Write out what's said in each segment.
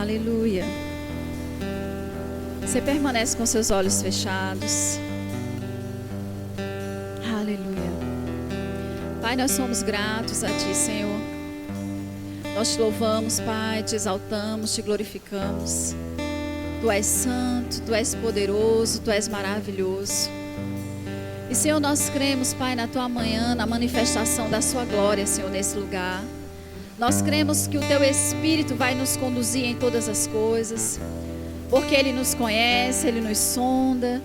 Aleluia. Você permanece com seus olhos fechados. Aleluia. Pai, nós somos gratos a Ti, Senhor. Nós te louvamos, Pai, te exaltamos, te glorificamos. Tu és santo, Tu és poderoso, Tu és maravilhoso. E, Senhor, nós cremos, Pai, na Tua manhã, na manifestação da Sua glória, Senhor, nesse lugar. Nós cremos que o Teu Espírito vai nos conduzir em todas as coisas, porque Ele nos conhece, Ele nos sonda,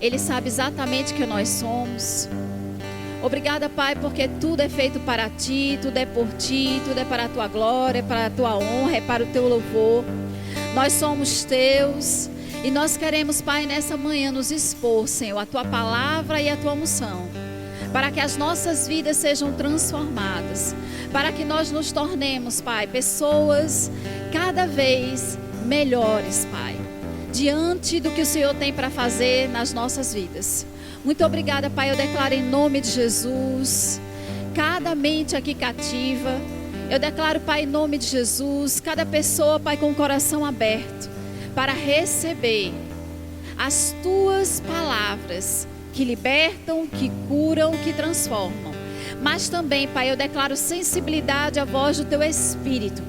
Ele sabe exatamente o que nós somos. Obrigada, Pai, porque tudo é feito para Ti, tudo é por Ti, tudo é para a Tua glória, para a Tua honra, é para o Teu louvor. Nós somos Teus e nós queremos, Pai, nessa manhã nos expor, Senhor, a Tua palavra e a Tua unção, para que as nossas vidas sejam transformadas, para que nós nos tornemos, Pai, pessoas cada vez melhores, Pai, diante do que o Senhor tem para fazer nas nossas vidas. Muito obrigada, Pai, eu declaro em nome de Jesus, cada mente aqui cativa, eu declaro, Pai, em nome de Jesus, cada pessoa, Pai, com o coração aberto, para receber as Tuas palavras, que libertam, que curam, que transformam. Mas também, Pai, eu declaro sensibilidade à voz do Teu Espírito,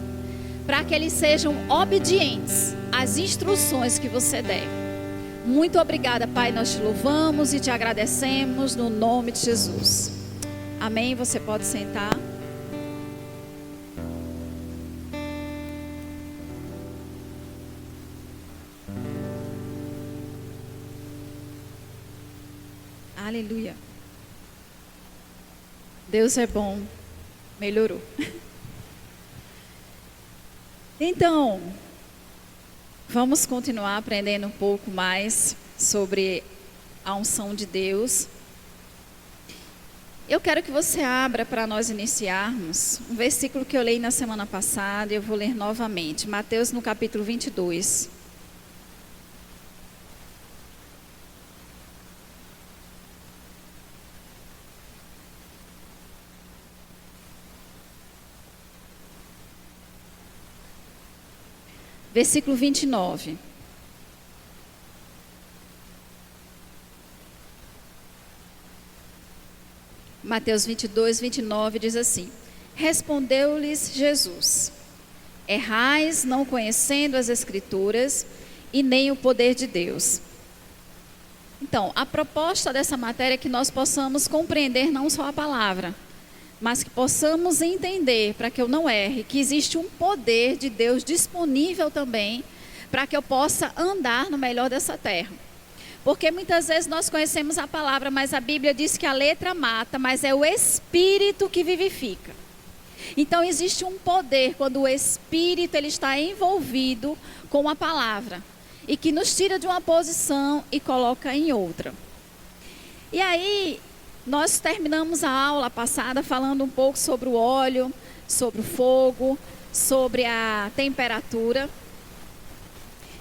para que eles sejam obedientes às instruções que Você der. Muito obrigada, Pai, nós te louvamos e te agradecemos no nome de Jesus. Amém? Você pode sentar. Aleluia. Deus é bom. Melhorou. Então, vamos continuar aprendendo um pouco mais sobre a unção de Deus. Eu quero que você abra para nós iniciarmos um versículo que eu li na semana passada e eu vou ler novamente. Mateus no capítulo 22. Versículo 29. Mateus 22, 29 diz assim: Respondeu-lhes Jesus: Errais não conhecendo as Escrituras e nem o poder de Deus. Então, a proposta dessa matéria é que nós possamos compreender não só a palavra, mas que possamos entender, para que eu não erre, que existe um poder de Deus disponível também, para que eu possa andar no melhor dessa terra. Porque muitas vezes nós conhecemos a palavra, mas a Bíblia diz que a letra mata, mas é o Espírito que vivifica. Então existe um poder quando o Espírito ele está envolvido com a palavra, e que nos tira de uma posição e coloca em outra. E aí, nós terminamos a aula passada falando um pouco sobre o óleo, sobre o fogo, sobre a temperatura.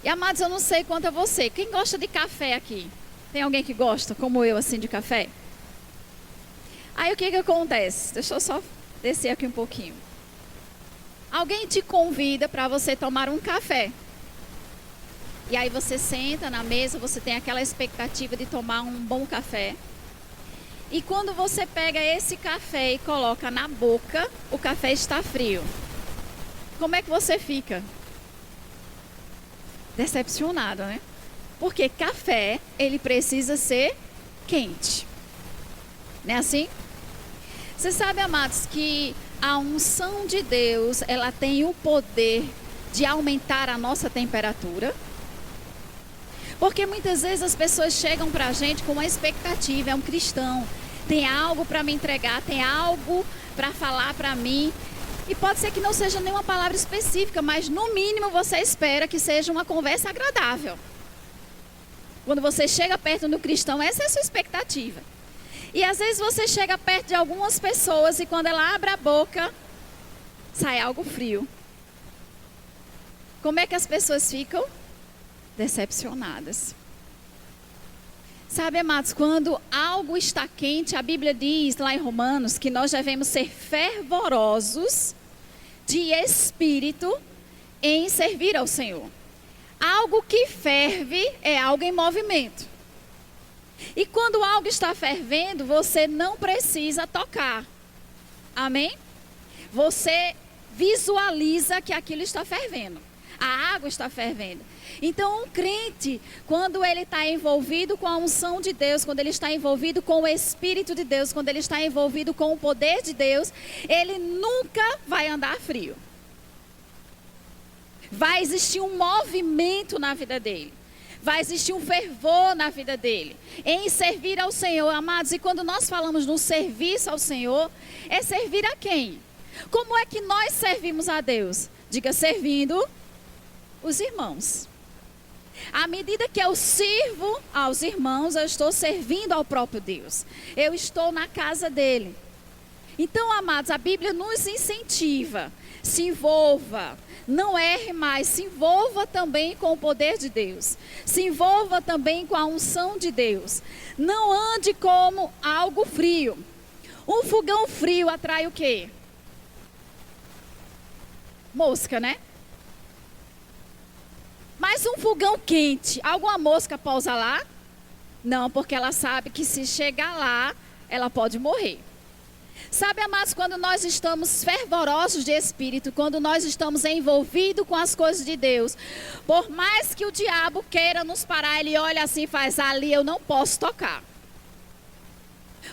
E, amados, eu não sei quanto a você. Quem gosta de café aqui? Tem alguém que gosta, como eu, assim, de café? Aí, o que acontece? Deixa eu só descer aqui um pouquinho. Alguém te convida para você tomar um café. E aí, você senta na mesa, você tem aquela expectativa de tomar um bom café. E quando você pega esse café e coloca na boca, o café está frio. Como é que você fica? Decepcionado, né? Porque café, ele precisa ser quente. Não é assim? Você sabe, amados, que a unção de Deus, ela tem o poder de aumentar a nossa temperatura? Porque muitas vezes as pessoas chegam para a gente com uma expectativa, é um cristão, tem algo para me entregar, tem algo para falar para mim. E pode ser que não seja nenhuma palavra específica, mas no mínimo você espera que seja uma conversa agradável. Quando você chega perto do cristão, essa é a sua expectativa. E às vezes você chega perto de algumas pessoas e quando ela abre a boca, sai algo frio. Como é que as pessoas ficam? Decepcionadas. Sabe, amados, quando algo está quente, a Bíblia diz lá em Romanos que nós devemos ser fervorosos de espírito em servir ao Senhor. Algo que ferve é algo em movimento. E quando algo está fervendo, você não precisa tocar. Amém? Você visualiza que aquilo está fervendo. A água está fervendo. Então, um crente, quando ele está envolvido com a unção de Deus, quando ele está envolvido com o Espírito de Deus, quando ele está envolvido com o poder de Deus, ele nunca vai andar frio. Vai existir um movimento na vida dele. Vai existir um fervor na vida dele. Em servir ao Senhor, amados. E quando nós falamos no serviço ao Senhor, é servir a quem? Como é que nós servimos a Deus? Diga, servindo os irmãos. À medida que eu sirvo aos irmãos, eu estou servindo ao próprio Deus. Eu estou na casa dele. Então, amados, a Bíblia nos incentiva. Se envolva. Não erre mais. Se envolva também com o poder de Deus. Se envolva também com a unção de Deus. Não ande como algo frio. Um fogão frio atrai o quê? Mosca, né? Mas um fogão quente, alguma mosca pousa lá? Não, porque ela sabe que se chegar lá, ela pode morrer. Sabe, amados, quando nós estamos fervorosos de espírito, quando nós estamos envolvidos com as coisas de Deus, por mais que o diabo queira nos parar, ele olha assim e faz, ali eu não posso tocar.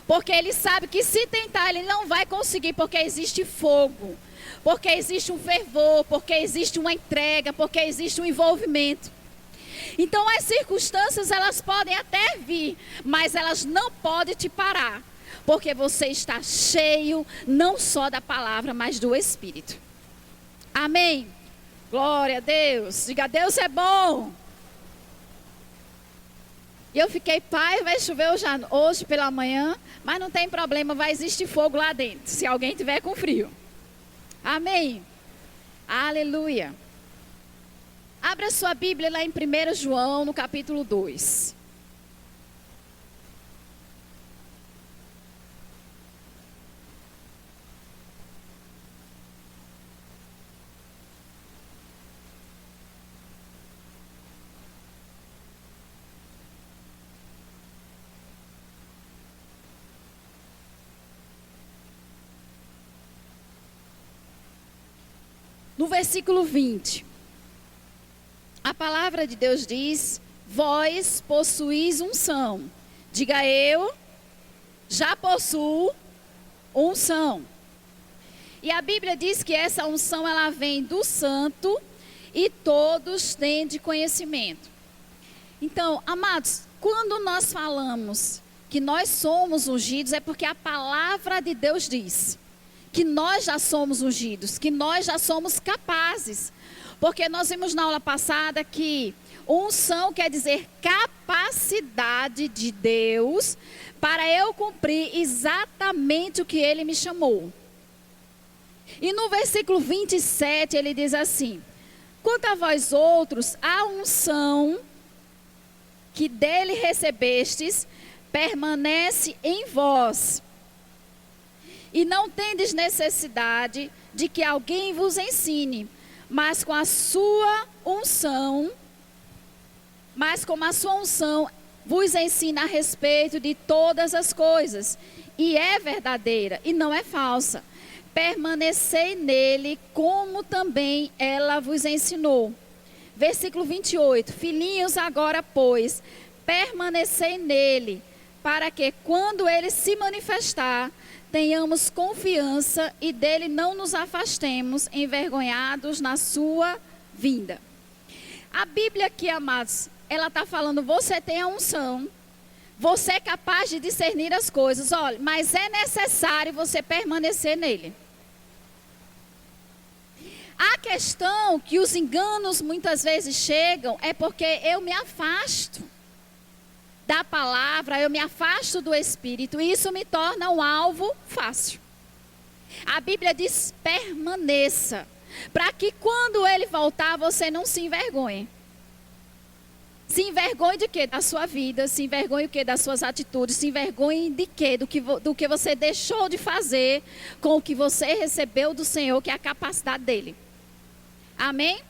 Porque ele sabe que se tentar, ele não vai conseguir, porque existe fogo. Porque existe um fervor, porque existe uma entrega, porque existe um envolvimento. Então as circunstâncias, elas podem até vir, mas elas não podem te parar. Porque você está cheio, não só da palavra, mas do Espírito. Amém? Glória a Deus. Diga, Deus é bom. E eu fiquei, pai, vai chover hoje pela manhã, mas não tem problema, vai existir fogo lá dentro, se alguém tiver com frio. Amém? Aleluia. Abra sua Bíblia lá em 1 João, no capítulo 2. No versículo 20, a palavra de Deus diz, vós possuís unção. Diga, eu já possuo unção. E a Bíblia diz que essa unção, ela vem do santo e todos têm de conhecimento. Então, amados, quando nós falamos que nós somos ungidos, é porque a palavra de Deus diz que nós já somos ungidos, que nós já somos capazes. Porque nós vimos na aula passada que unção quer dizer capacidade de Deus para eu cumprir exatamente o que Ele me chamou. E no versículo 27 ele diz assim, quanto a vós outros, a unção que dele recebestes permanece em vós. E não tendes necessidade de que alguém vos ensine, mas com a sua unção, vos ensina a respeito de todas as coisas. E é verdadeira e não é falsa. Permanecei nele, como também ela vos ensinou. Versículo 28. Filhinhos, agora, pois, permanecei nele, para que quando ele se manifestar, tenhamos confiança e dele não nos afastemos, envergonhados na sua vinda. A Bíblia aqui, amados, ela está falando, você tem a unção, você é capaz de discernir as coisas, olha, mas é necessário você permanecer nele. A questão que os enganos muitas vezes chegam é porque eu me afasto da palavra, eu me afasto do Espírito e isso me torna um alvo fácil. A Bíblia diz permaneça, para que quando ele voltar você não se envergonhe. Se envergonhe de quê? Da sua vida, se envergonhe de quê? Das suas atitudes, se envergonhe de quê? Do que você deixou de fazer com o que você recebeu do Senhor, que é a capacidade dele. Amém?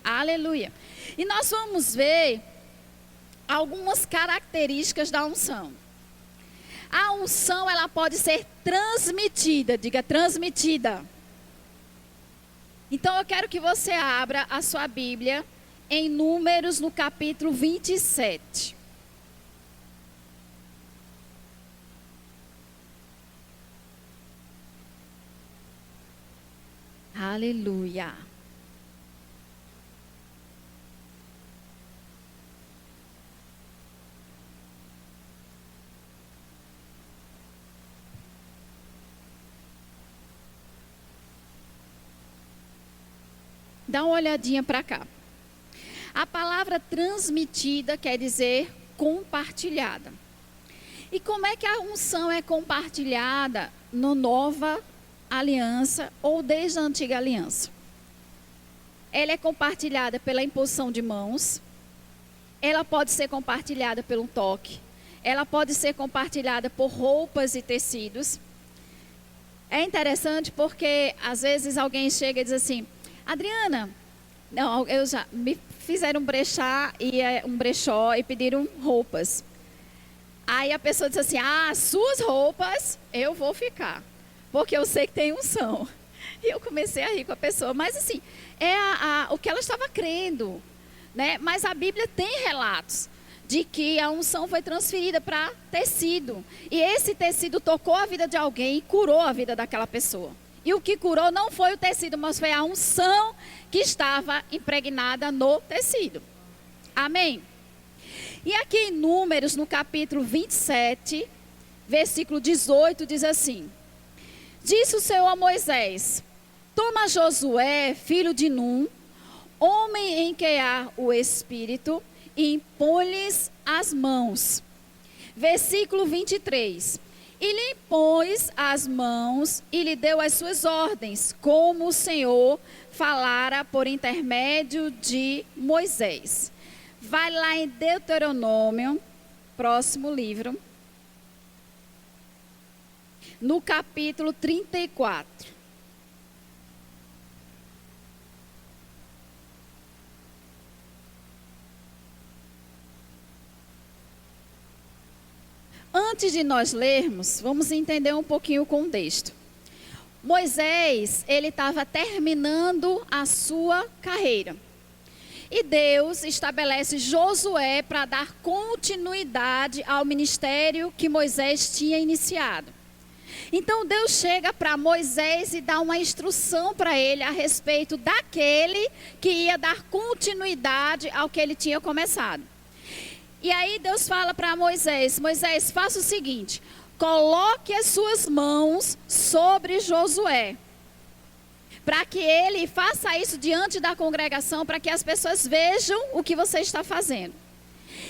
Aleluia. E nós vamos ver algumas características da unção. A unção, ela pode ser transmitida, diga transmitida. Então eu quero que você abra a sua Bíblia em Números no capítulo 27. Aleluia. Dá uma olhadinha para cá. A palavra transmitida quer dizer compartilhada. E como é que a unção é compartilhada no Nova Aliança ou desde a Antiga Aliança? Ela é compartilhada pela imposição de mãos. Ela pode ser compartilhada pelo toque. Ela pode ser compartilhada por roupas e tecidos. É interessante porque às vezes alguém chega e diz assim: Adriana, não, eu já me fizeram um brechó e pediram roupas. Aí a pessoa diz assim: suas roupas eu vou ficar, porque eu sei que tem unção. E eu comecei a rir com a pessoa, mas assim, é o que ela estava crendo, né? Mas a Bíblia tem relatos de que a unção foi transferida para tecido. E esse tecido tocou a vida de alguém e curou a vida daquela pessoa. E o que curou não foi o tecido, mas foi a unção que estava impregnada no tecido. Amém? E aqui em Números, no capítulo 27, versículo 18, diz assim: Disse o Senhor a Moisés: Toma Josué, filho de Num, homem em que há o Espírito, e impõe-lhes as mãos. Versículo 23. E lhe impôs as mãos e lhe deu as suas ordens, como o Senhor falara por intermédio de Moisés. Vai lá em Deuteronômio, próximo livro, no capítulo 34. Antes de nós lermos, vamos entender um pouquinho o contexto. Moisés, ele estava terminando a sua carreira. E Deus estabelece Josué para dar continuidade ao ministério que Moisés tinha iniciado. Então Deus chega para Moisés e dá uma instrução para ele a respeito daquele que ia dar continuidade ao que ele tinha começado. E aí Deus fala para Moisés: Moisés, faça o seguinte, coloque as suas mãos sobre Josué, para que ele faça isso diante da congregação, para que as pessoas vejam o que você está fazendo.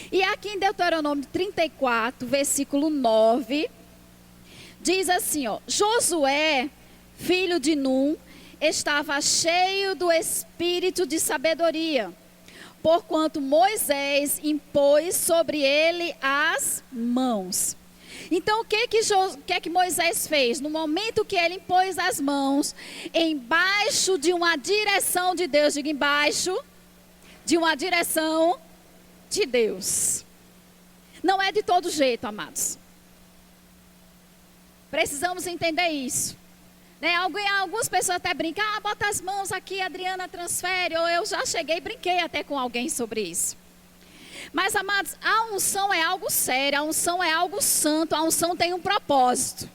E aqui em Deuteronômio 34, versículo 9, diz assim, Josué, filho de Num, estava cheio do espírito de sabedoria, porquanto Moisés impôs sobre ele as mãos. Então, o que que Moisés fez? No momento que ele impôs as mãos, embaixo de uma direção de Deus, diga embaixo de uma direção de Deus. Não é de todo jeito, amados. Precisamos entender isso. Algumas pessoas até brincam, bota as mãos aqui, Adriana transfere, ou eu já cheguei e brinquei até com alguém sobre isso. Mas, amados, a unção é algo sério, a unção é algo santo, a unção tem um propósito.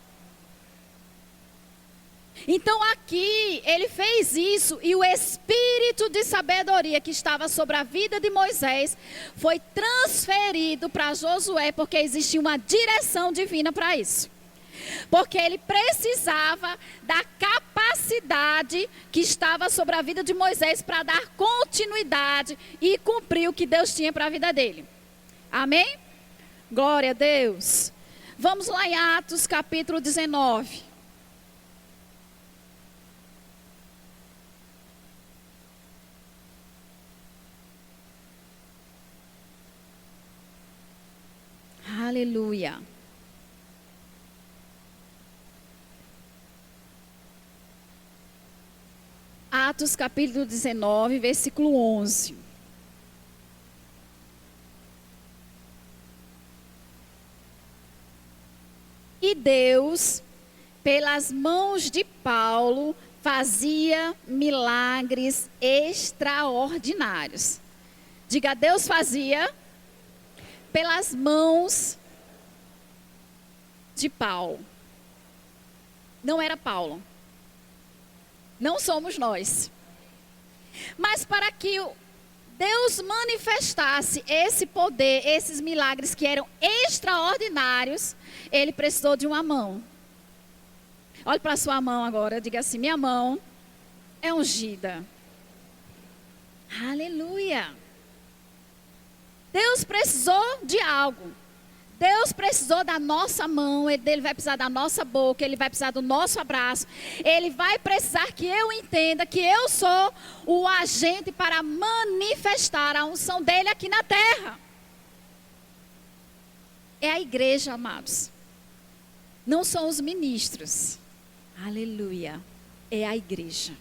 Então aqui, ele fez isso e o espírito de sabedoria que estava sobre a vida de Moisés foi transferido para Josué, porque existia uma direção divina para isso. Porque ele precisava da capacidade que estava sobre a vida de Moisés para dar continuidade e cumprir o que Deus tinha para a vida dele. Amém? Glória a Deus. Vamos lá em Atos capítulo 19. Aleluia. Atos capítulo 19, versículo 11. E Deus, pelas mãos de Paulo, fazia milagres extraordinários. Diga, Deus fazia pelas mãos de Paulo. Não era Paulo. Não somos nós. Mas para que Deus manifestasse esse poder, esses milagres que eram extraordinários, ele precisou de uma mão. Olhe para a sua mão agora, diga assim, minha mão é ungida. Aleluia. Deus precisou de algo. Deus precisou da nossa mão, Ele vai precisar da nossa boca, Ele vai precisar do nosso abraço. Ele vai precisar que eu entenda que eu sou o agente para manifestar a unção dEle aqui na terra. É a igreja, amados. Não são os ministros. Aleluia. É a igreja.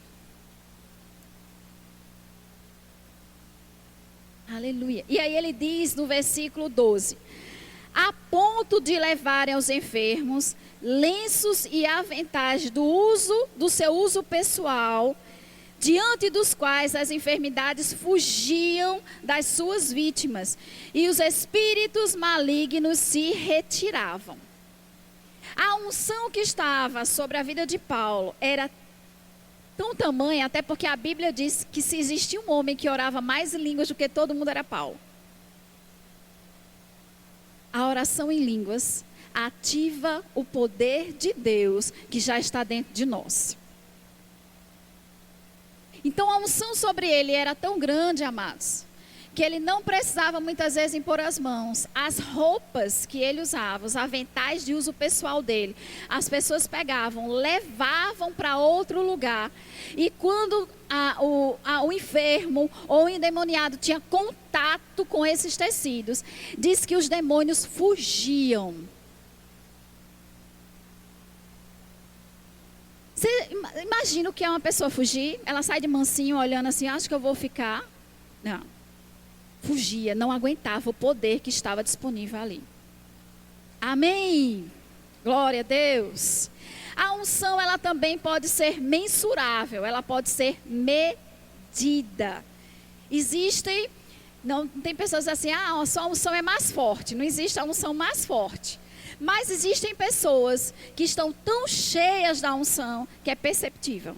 Aleluia. E aí ele diz no versículo 12: a ponto de levarem aos enfermos lenços e aventais do seu uso pessoal, diante dos quais as enfermidades fugiam das suas vítimas e os espíritos malignos se retiravam. A unção que estava sobre a vida de Paulo era tão tamanha, até porque a Bíblia diz que se existia um homem que orava mais línguas do que todo mundo, era Paulo. A oração em línguas ativa o poder de Deus que já está dentro de nós. Então a unção sobre ele era tão grande, amados, que ele não precisava muitas vezes impor as mãos. As roupas que ele usava, os aventais de uso pessoal dele, as pessoas pegavam, levavam para outro lugar. E quando o enfermo ou o endemoniado tinha contato com esses tecidos, diz que os demônios fugiam. Você imagina o que é uma pessoa fugir? Ela sai de mansinho olhando assim, acho que eu vou ficar. Não. Fugia, não aguentava o poder que estava disponível ali. Amém. Glória a Deus. A unção, ela também pode ser mensurável, ela pode ser medida. Existem, não tem pessoas assim, a sua unção é mais forte. Não existe a unção mais forte. Mas existem pessoas que estão tão cheias da unção que é perceptível.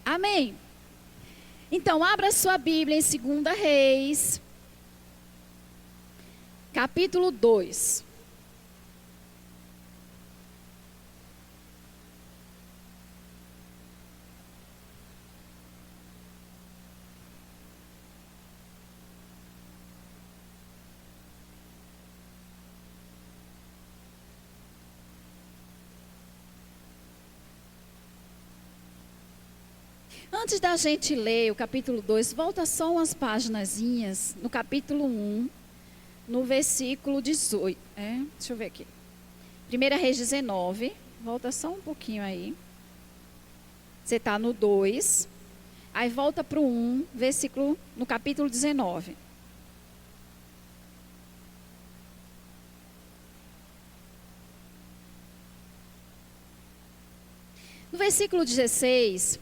Amém. Então, abra sua Bíblia em 2 Reis, capítulo 2. Antes da gente ler o capítulo 2, volta só umas paginazinhas no capítulo 1, no versículo 18. Deixa eu ver aqui. 1 Reis 19, volta só um pouquinho aí. Você está no 2, aí volta para o 1, versículo, no capítulo 19. No versículo 16...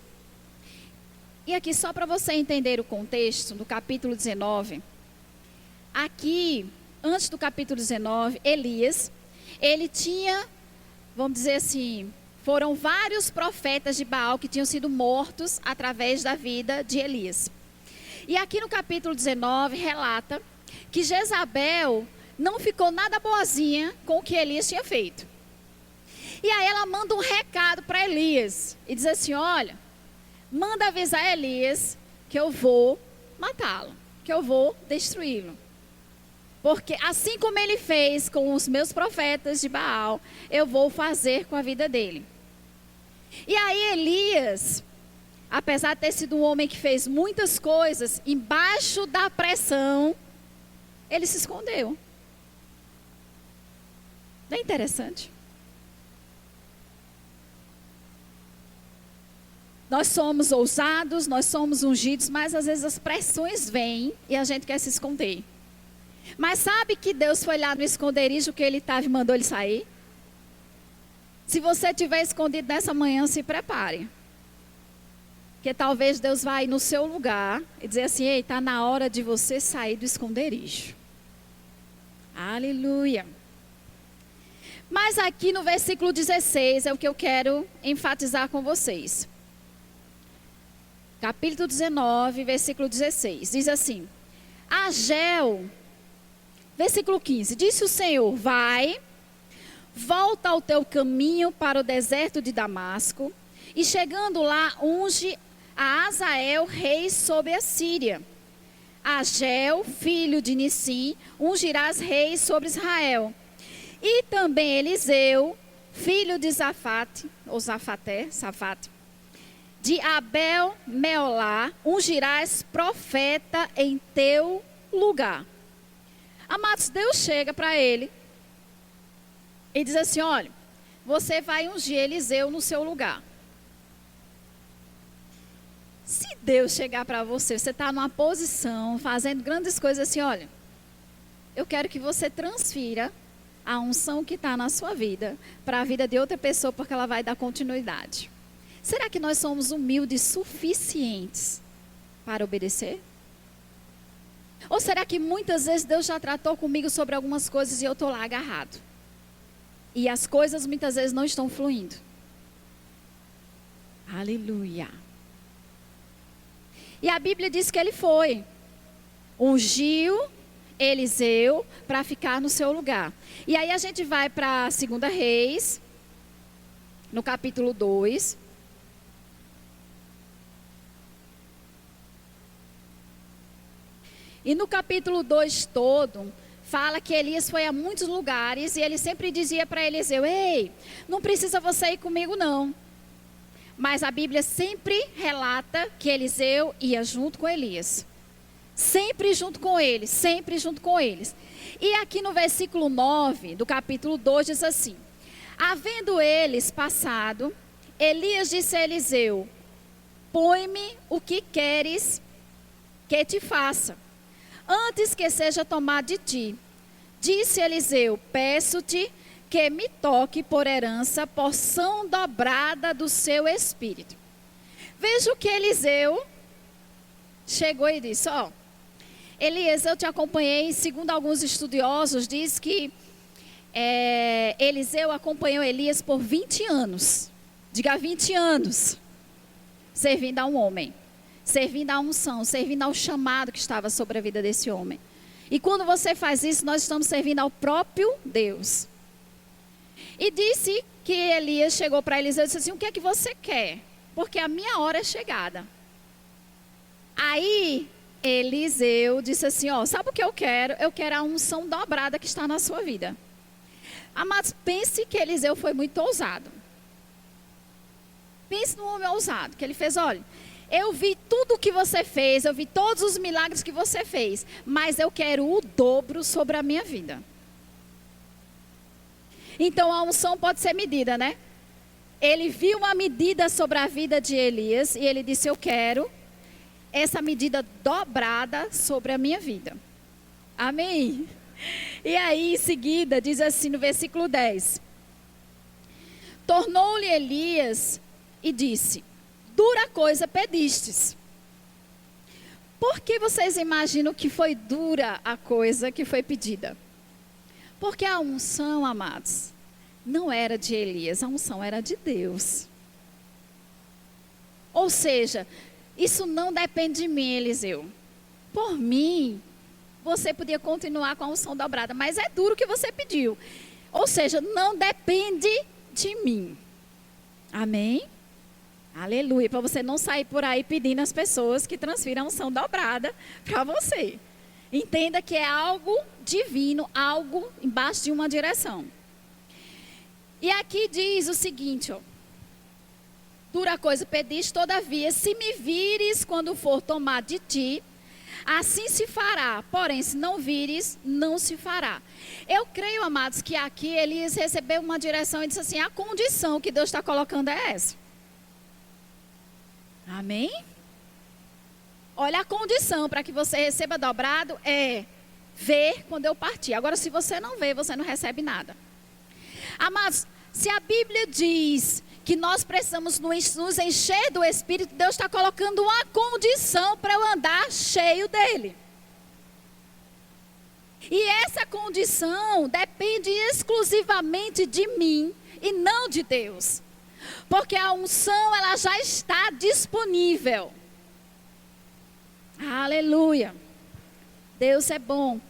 E aqui, só para você entender o contexto do capítulo 19, aqui, antes do capítulo 19, Elias, ele tinha, vamos dizer assim, foram vários profetas de Baal que tinham sido mortos através da vida de Elias. E aqui no capítulo 19, relata que Jezabel não ficou nada boazinha com o que Elias tinha feito. E aí ela manda um recado para Elias e diz assim, olha, manda avisar Elias que eu vou matá-lo, que eu vou destruí-lo. Porque assim como ele fez com os meus profetas de Baal, eu vou fazer com a vida dele. E aí Elias, apesar de ter sido um homem que fez muitas coisas, embaixo da pressão, ele se escondeu. Não é interessante? Nós somos ousados, nós somos ungidos, mas às vezes as pressões vêm e a gente quer se esconder. Mas sabe que Deus foi lá no esconderijo que ele estava e mandou ele sair? Se você estiver escondido nessa manhã, se prepare. Porque talvez Deus vai no seu lugar e dizer assim, ei, está na hora de você sair do esconderijo. Aleluia. Mas aqui no versículo 16 é o que eu quero enfatizar com vocês. Capítulo 19, versículo 16. Diz assim, Ageu, versículo 15. Disse o Senhor, vai, volta ao teu caminho para o deserto de Damasco, e chegando lá, unge a Azael, rei sobre a Síria. Ageu, filho de Nissim, ungirás reis sobre Israel. E também Eliseu, filho de Safate, de Abel Meolá, ungirás profeta em teu lugar. Amados, Deus chega para ele e diz assim, olha, você vai ungir Eliseu no seu lugar. Se Deus chegar para você, você está numa posição, fazendo grandes coisas assim, olha, eu quero que você transfira a unção que está na sua vida para a vida de outra pessoa, porque ela vai dar continuidade. Será que nós somos humildes suficientes para obedecer? Ou será que muitas vezes Deus já tratou comigo sobre algumas coisas e eu estou lá agarrado? E as coisas muitas vezes não estão fluindo. Aleluia. E a Bíblia diz que ele foi, ungiu Eliseu para ficar no seu lugar. E aí a gente vai para 2 Reis, no capítulo 2. E no capítulo 2 todo, fala que Elias foi a muitos lugares e ele sempre dizia para Eliseu, ei, não precisa você ir comigo não. Mas a Bíblia sempre relata que Eliseu ia junto com Elias. Sempre junto com eles, sempre junto com eles. E aqui no versículo 9 do capítulo 2 diz assim, havendo eles passado, Elias disse a Eliseu, põe-me o que queres que te faça, antes que seja tomado de ti. Disse Eliseu, peço-te que me toque por herança porção dobrada do seu espírito. Veja o que Eliseu chegou e disse, ó, Elias, eu te acompanhei, segundo alguns estudiosos, diz que Eliseu acompanhou Elias por 20 anos. Diga 20 anos, servindo a um homem, servindo à unção, servindo ao chamado que estava sobre a vida desse homem. E quando você faz isso, nós estamos servindo ao próprio Deus. E disse que Elias chegou para Eliseu e disse assim, o que é que você quer? Porque a minha hora é chegada. Aí Eliseu disse assim, ó, sabe o que eu quero? Eu quero a unção dobrada que está na sua vida. Amados, pense que Eliseu foi muito ousado. Pense no homem ousado, que ele fez, olha, eu vi tudo o que você fez, eu vi todos os milagres que você fez, mas eu quero o dobro sobre a minha vida. Então a unção pode ser medida, né? Ele viu uma medida sobre a vida de Elias e ele disse, eu quero essa medida dobrada sobre a minha vida. Amém? E aí em seguida diz assim no versículo 10. Tornou-lhe Elias e disse, dura coisa pedistes. Por que vocês imaginam que foi dura a coisa que foi pedida? Porque a unção, amados, não era de Elias, a unção era de Deus. Ou seja, isso não depende de mim, Eliseu. Por mim, você podia continuar com a unção dobrada, mas é duro o que você pediu. Ou seja, não depende de mim. Amém? Aleluia. Para você não sair por aí pedindo às pessoas que transfiram a unção dobrada para você. Entenda que é algo divino, algo embaixo de uma direção. E aqui diz o seguinte, ó. Dura coisa pediste, todavia, se me vires quando for tomar de ti, assim se fará. Porém, se não vires, não se fará. Eu creio, amados, que aqui Elias recebeu uma direção e disse assim, a condição que Deus está colocando é essa. Amém? Olha, a condição para que você receba dobrado é ver quando eu partir. Agora, se você não vê, você não recebe nada. Amados, se a Bíblia diz que nós precisamos nos encher do Espírito, Deus está colocando uma condição para eu andar cheio dele. E essa condição depende exclusivamente de mim e não de Deus. Porque a unção, ela já está disponível. Aleluia. Deus é bom.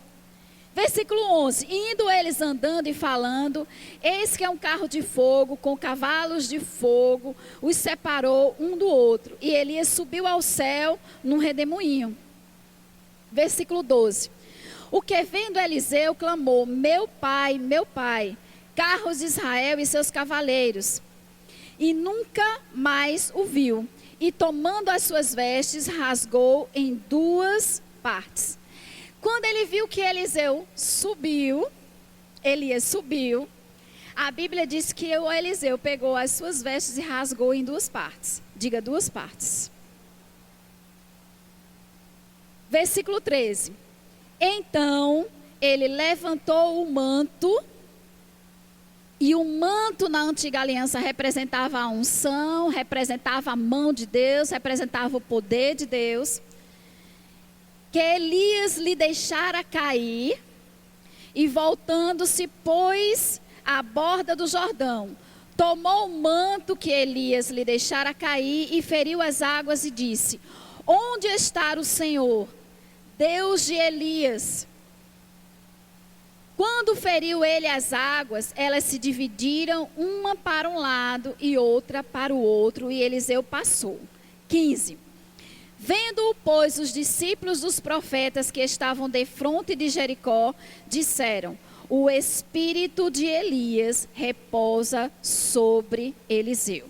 Versículo 11. Indo eles andando e falando, eis que é um carro de fogo, com cavalos de fogo, os separou um do outro. E Elias subiu ao céu num redemoinho. Versículo 12. O que vendo Eliseu clamou, meu pai, carros de Israel e seus cavaleiros. E nunca mais o viu. E tomando as suas vestes, rasgou em duas partes. Quando ele viu que Elias subiu, a Bíblia diz que o Eliseu pegou as suas vestes e rasgou em duas partes. Diga, duas partes. Versículo 13. Então, ele levantou o manto, e o manto na antiga aliança representava a unção, representava a mão de Deus, representava o poder de Deus, que Elias lhe deixara cair, e voltando-se, pôs à borda do Jordão, tomou o manto que Elias lhe deixara cair, e feriu as águas, e disse, onde está o Senhor, Deus de Elias? Quando feriu ele as águas, elas se dividiram, uma para um lado e outra para o outro, e Eliseu passou. 15. Vendo-o, pois, os discípulos dos profetas que estavam defronte de Jericó, disseram, o espírito de Elias repousa sobre Eliseu.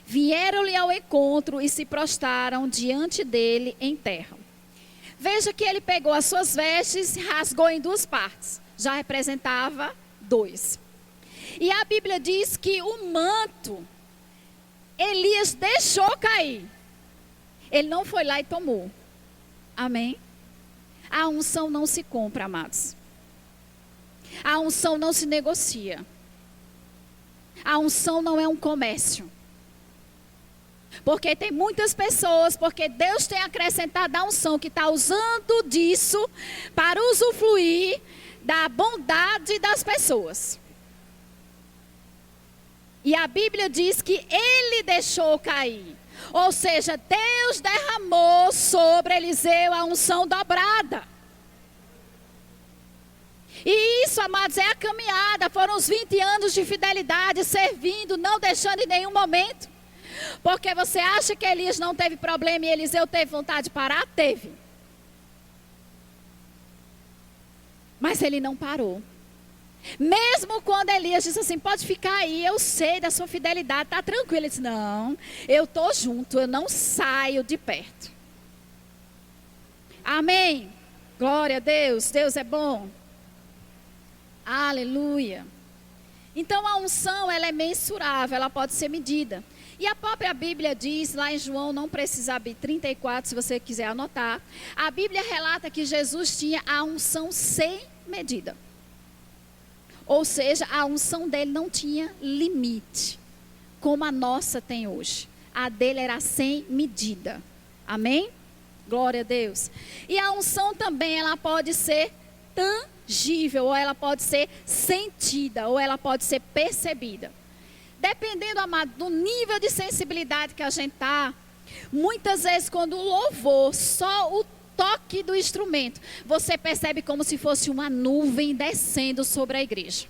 Vieram-lhe ao encontro e se prostraram diante dele em terra. Veja que ele pegou as suas vestes e rasgou em duas partes. Já representava dois. E a Bíblia diz que o manto, Elias deixou cair. Ele não foi lá e tomou. Amém? A unção não se compra, amados. A unção não se negocia. A unção não é um comércio. Porque tem muitas pessoas, porque Deus tem acrescentado a unção, que está usando disso para usufruir da bondade das pessoas. E a Bíblia diz que ele deixou cair. Ou seja, Deus derramou sobre Eliseu a unção dobrada. E isso, amados, é a caminhada. Foram os 20 anos de fidelidade, servindo, não deixando em nenhum momento. Porque você acha que Elias não teve problema e Eliseu teve vontade de parar? Teve. Mas ele não parou. Mesmo quando Elias disse assim, pode ficar aí, eu sei da sua fidelidade, está tranquilo. Ele disse, não, eu estou junto, eu não saio de perto. Amém. Glória a Deus, Deus é bom. Aleluia. Então a unção, ela é mensurável, ela pode ser medida. E a própria Bíblia diz, lá em João, não precisa abrir 34, se você quiser anotar. A Bíblia relata que Jesus tinha a unção sem medida. Ou seja, a unção dele não tinha limite, como a nossa tem hoje. A dele era sem medida. Amém? Glória a Deus. E a unção também, ela pode ser tangível, ou ela pode ser sentida, ou ela pode ser percebida. Dependendo, amado, do nível de sensibilidade que a gente está, muitas vezes quando o louvor, só o toque do instrumento, você percebe como se fosse uma nuvem descendo sobre a igreja.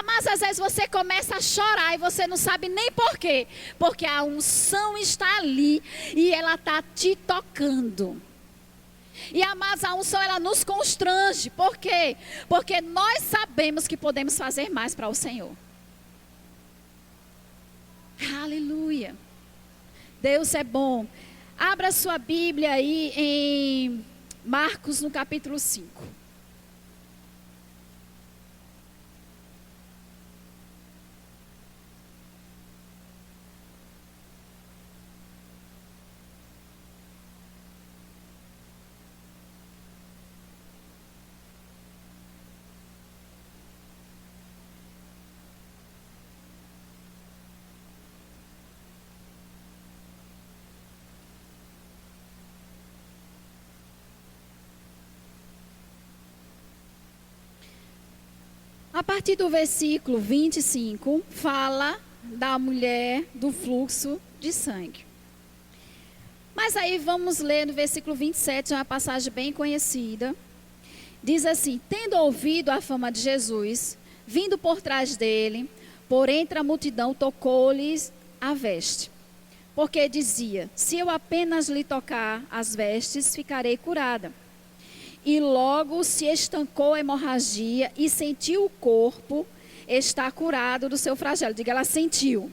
Mas às vezes você começa a chorar e você não sabe nem por quê. Porque a unção está ali e ela está te tocando. E amados, a unção, ela nos constrange. Por quê? Porque nós sabemos que podemos fazer mais para o Senhor. Aleluia. Deus é bom. Abra sua Bíblia aí em Marcos, no capítulo 5. A partir do versículo 25, fala da mulher do fluxo de sangue. Mas aí vamos ler no versículo 27, é uma passagem bem conhecida. Diz assim: tendo ouvido a fama de Jesus, vindo por trás dele, por entre a multidão, tocou-lhes a veste. Porque dizia: se eu apenas lhe tocar as vestes, ficarei curada. E logo se estancou a hemorragia e sentiu o corpo estar curado do seu flagelo. Diga, ela sentiu.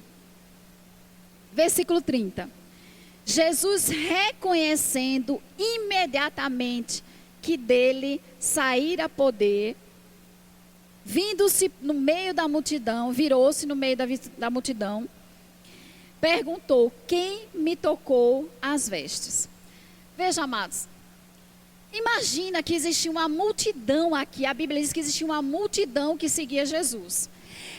Versículo 30. Jesus, reconhecendo imediatamente que dele saíra poder, vindo-se no meio da multidão, virou-se no meio da multidão, perguntou: quem me tocou as vestes? Veja, amados, imagina que existia uma multidão aqui. A Bíblia diz que existia uma multidão que seguia Jesus.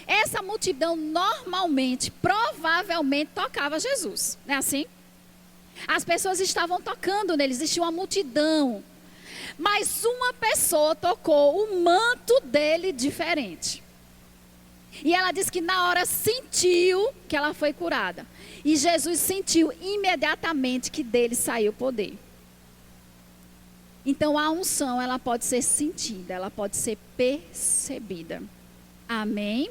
Essa multidão normalmente, provavelmente, tocava Jesus. Não é assim? As pessoas estavam tocando nele, existia uma multidão. Mas uma pessoa tocou o manto dele diferente. E ela disse que na hora sentiu que ela foi curada. E Jesus sentiu imediatamente que dele saiu o poder. Então a unção, ela pode ser sentida, ela pode ser percebida. Amém?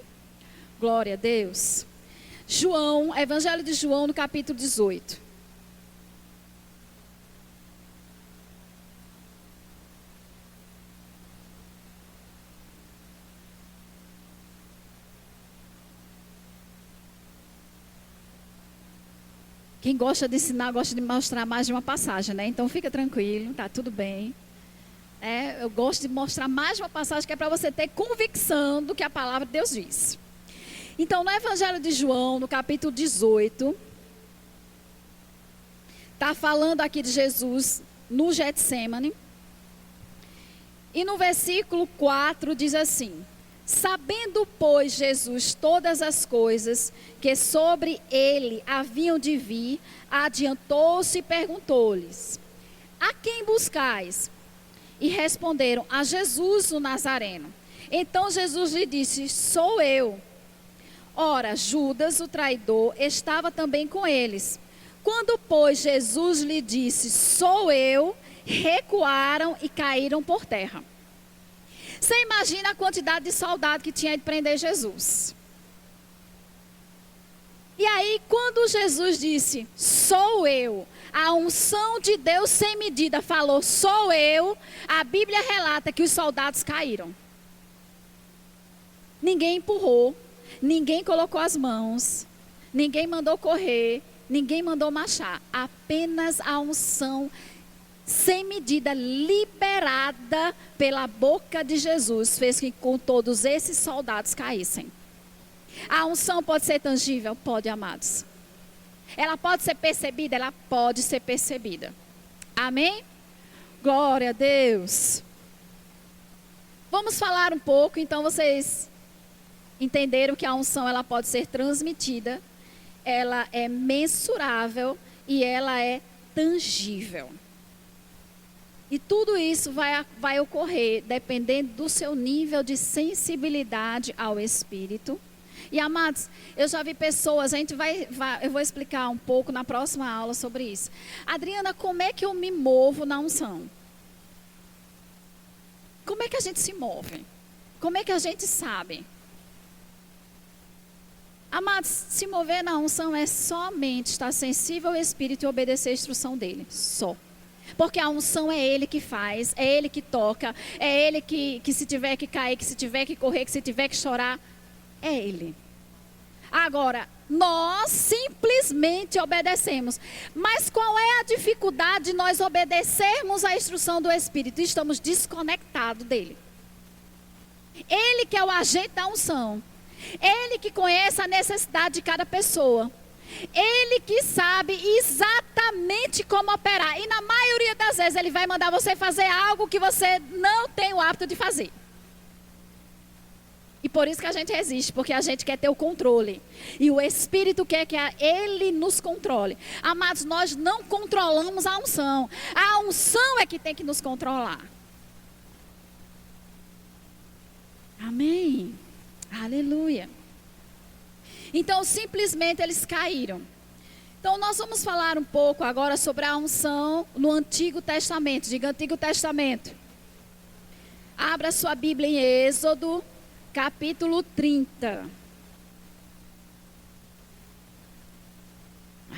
Glória a Deus. João, Evangelho de João, no capítulo 18. Quem gosta de ensinar, gosta de mostrar mais de uma passagem, né? Então fica tranquilo, tá tudo bem. Eu gosto de mostrar mais de uma passagem que é para você ter convicção do que a palavra de Deus diz. Então, no Evangelho de João, no capítulo 18, está falando aqui de Jesus no Getsêmani. E no versículo 4 diz assim: sabendo, pois, Jesus todas as coisas que sobre ele haviam de vir, adiantou-se e perguntou-lhes: a quem buscais? E responderam: a Jesus o Nazareno. Então Jesus lhe disse: sou eu. Ora, Judas, o traidor, estava também com eles. Quando, pois, Jesus lhe disse: sou eu, recuaram e caíram por terra. Você imagina a quantidade de soldado que tinha de prender Jesus. E aí, quando Jesus disse: sou eu, a unção de Deus sem medida falou: sou eu, a Bíblia relata que os soldados caíram. Ninguém empurrou, ninguém colocou as mãos, ninguém mandou correr, ninguém mandou marchar. Apenas a unção sem medida, liberada pela boca de Jesus, fez com que todos esses soldados caíssem. A unção pode ser tangível? Pode, amados. Ela pode ser percebida? Ela pode ser percebida. Amém? Glória a Deus. Vamos falar um pouco, então vocês entenderam que a unção, ela pode ser transmitida, ela é mensurável e ela é tangível. E tudo isso vai ocorrer dependendo do seu nível de sensibilidade ao Espírito. E, amados, eu já vi pessoas, eu vou explicar um pouco na próxima aula sobre isso. Adriana, como é que eu me movo na unção? Como é que a gente se move? Como é que a gente sabe? Amados, se mover na unção é somente estar sensível ao Espírito e obedecer a instrução dele. Só. Porque a unção é ele que faz, é ele que toca, é ele que se tiver que cair, que se tiver que correr, que se tiver que chorar, é ele. Agora, nós simplesmente obedecemos. Mas qual é a dificuldade de nós obedecermos à instrução do Espírito? Estamos desconectados dele. Ele que é o agente da unção. Ele que conhece a necessidade de cada pessoa. Ele que sabe exatamente como operar. E na maioria das vezes ele vai mandar você fazer algo que você não tem o hábito de fazer. E por isso que a gente resiste, porque a gente quer ter o controle. E o Espírito quer que ele nos controle. Amados, nós não controlamos a unção. A unção é que tem que nos controlar. Amém. Aleluia. Então, simplesmente eles caíram. Então, nós vamos falar um pouco agora sobre a unção no Antigo Testamento. Diga Antigo Testamento. Abra sua Bíblia em Êxodo, capítulo 30.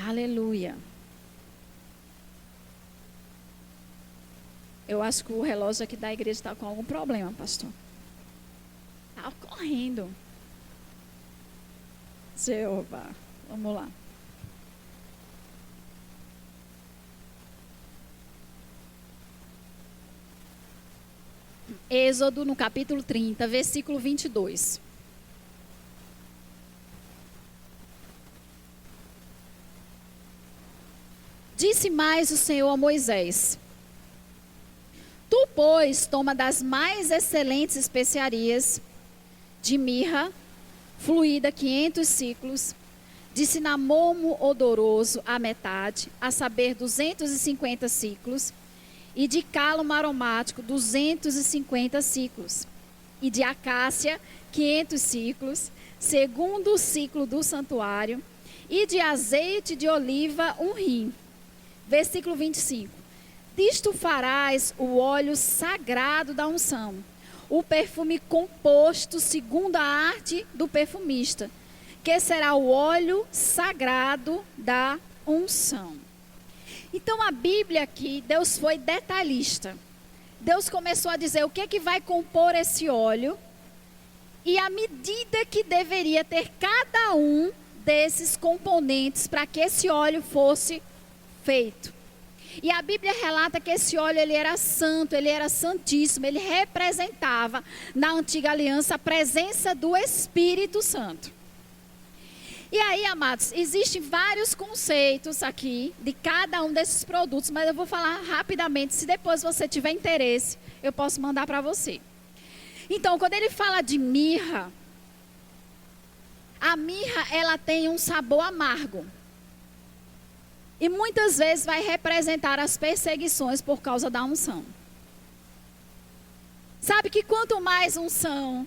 Aleluia. Eu acho que o relógio aqui da igreja está com algum problema, pastor. Está correndo. Jeová. Vamos lá. Êxodo, no capítulo 30, versículo 22. Disse mais o Senhor a Moisés: Tu, pois, toma das mais excelentes especiarias de mirra, fluída 500 ciclos, de cinamomo odoroso a metade, a saber 250 ciclos, e de cálamo aromático 250 ciclos, e de acácia 500 ciclos, segundo o ciclo do santuário, e de azeite de oliva 1 rim. Versículo 25. Disto farás o óleo sagrado da unção, o perfume composto segundo a arte do perfumista, que será o óleo sagrado da unção. Então a Bíblia aqui, Deus foi detalhista. Deus começou a dizer o que é que vai compor esse óleo e a medida que deveria ter cada um desses componentes para que esse óleo fosse feito. E a Bíblia relata que esse óleo ele era santo, ele era santíssimo, ele representava na antiga aliança a presença do Espírito Santo. E aí, amados, existem vários conceitos aqui de cada um desses produtos, mas eu vou falar rapidamente, se depois você tiver interesse, eu posso mandar para você. Então, quando ele fala de mirra, a mirra ela tem um sabor amargo. E muitas vezes vai representar as perseguições por causa da unção. Sabe que quanto mais unção,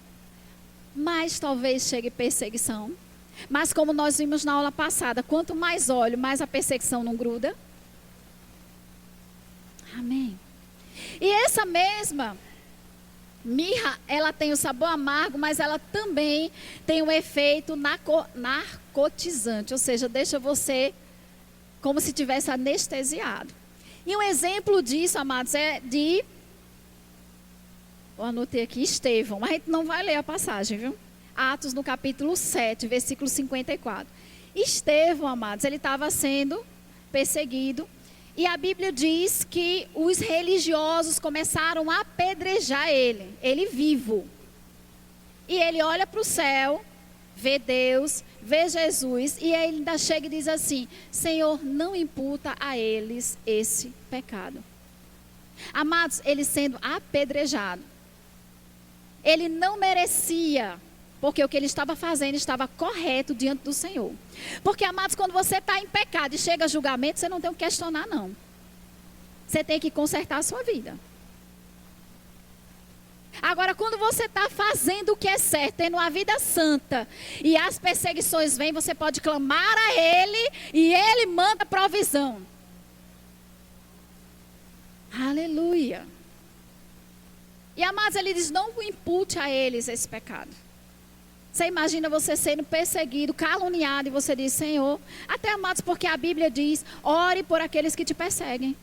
mais talvez chegue perseguição. Mas como nós vimos na aula passada, quanto mais óleo, mais a perseguição não gruda. Amém. E essa mesma mirra, ela tem o sabor amargo, mas ela também tem um efeito narcotizante. Ou seja, deixa você como se tivesse anestesiado. E um exemplo disso, amados, é de... Eu anotei aqui, Estevão. Mas a gente não vai ler a passagem, viu? Atos no capítulo 7, versículo 54. Estevão, amados, ele estava sendo perseguido. E a Bíblia diz que os religiosos começaram a apedrejar ele vivo. E ele olha para o céu, vê Deus, vê Jesus, e ele ainda chega e diz assim: Senhor, não imputa a eles esse pecado. Amados, ele sendo apedrejado, ele não merecia, porque o que ele estava fazendo estava correto diante do Senhor. Porque, amados, quando você está em pecado e chega a julgamento, você não tem o que questionar, não. Você tem que consertar a sua vida. Agora, quando você está fazendo o que é certo, tendo uma vida santa, e as perseguições vêm, você pode clamar a Ele, e Ele manda provisão. Aleluia. E, amados, ele diz: não impute a eles esse pecado. Você imagina você sendo perseguido, caluniado, e você diz: Senhor, até, amados, porque a Bíblia diz: ore por aqueles que te perseguem.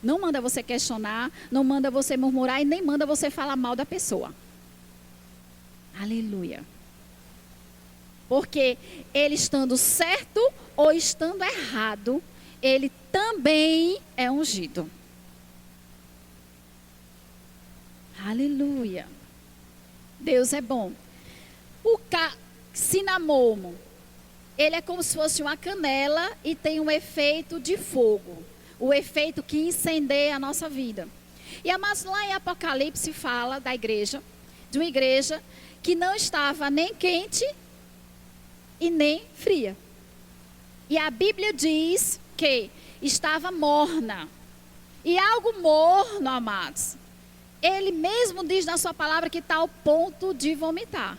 Não manda você questionar, não manda você murmurar e nem manda você falar mal da pessoa. Aleluia. Porque ele estando certo ou estando errado, ele também é ungido. Aleluia. Deus é bom. O cinamomo, ele é como se fosse uma canela e tem um efeito de fogo. O efeito que incendeia a nossa vida. E, amados, lá em Apocalipse fala da igreja, de uma igreja que não estava nem quente e nem fria. E a Bíblia diz que estava morna. E algo morno, amados, ele mesmo diz na sua palavra que está ao ponto de vomitar.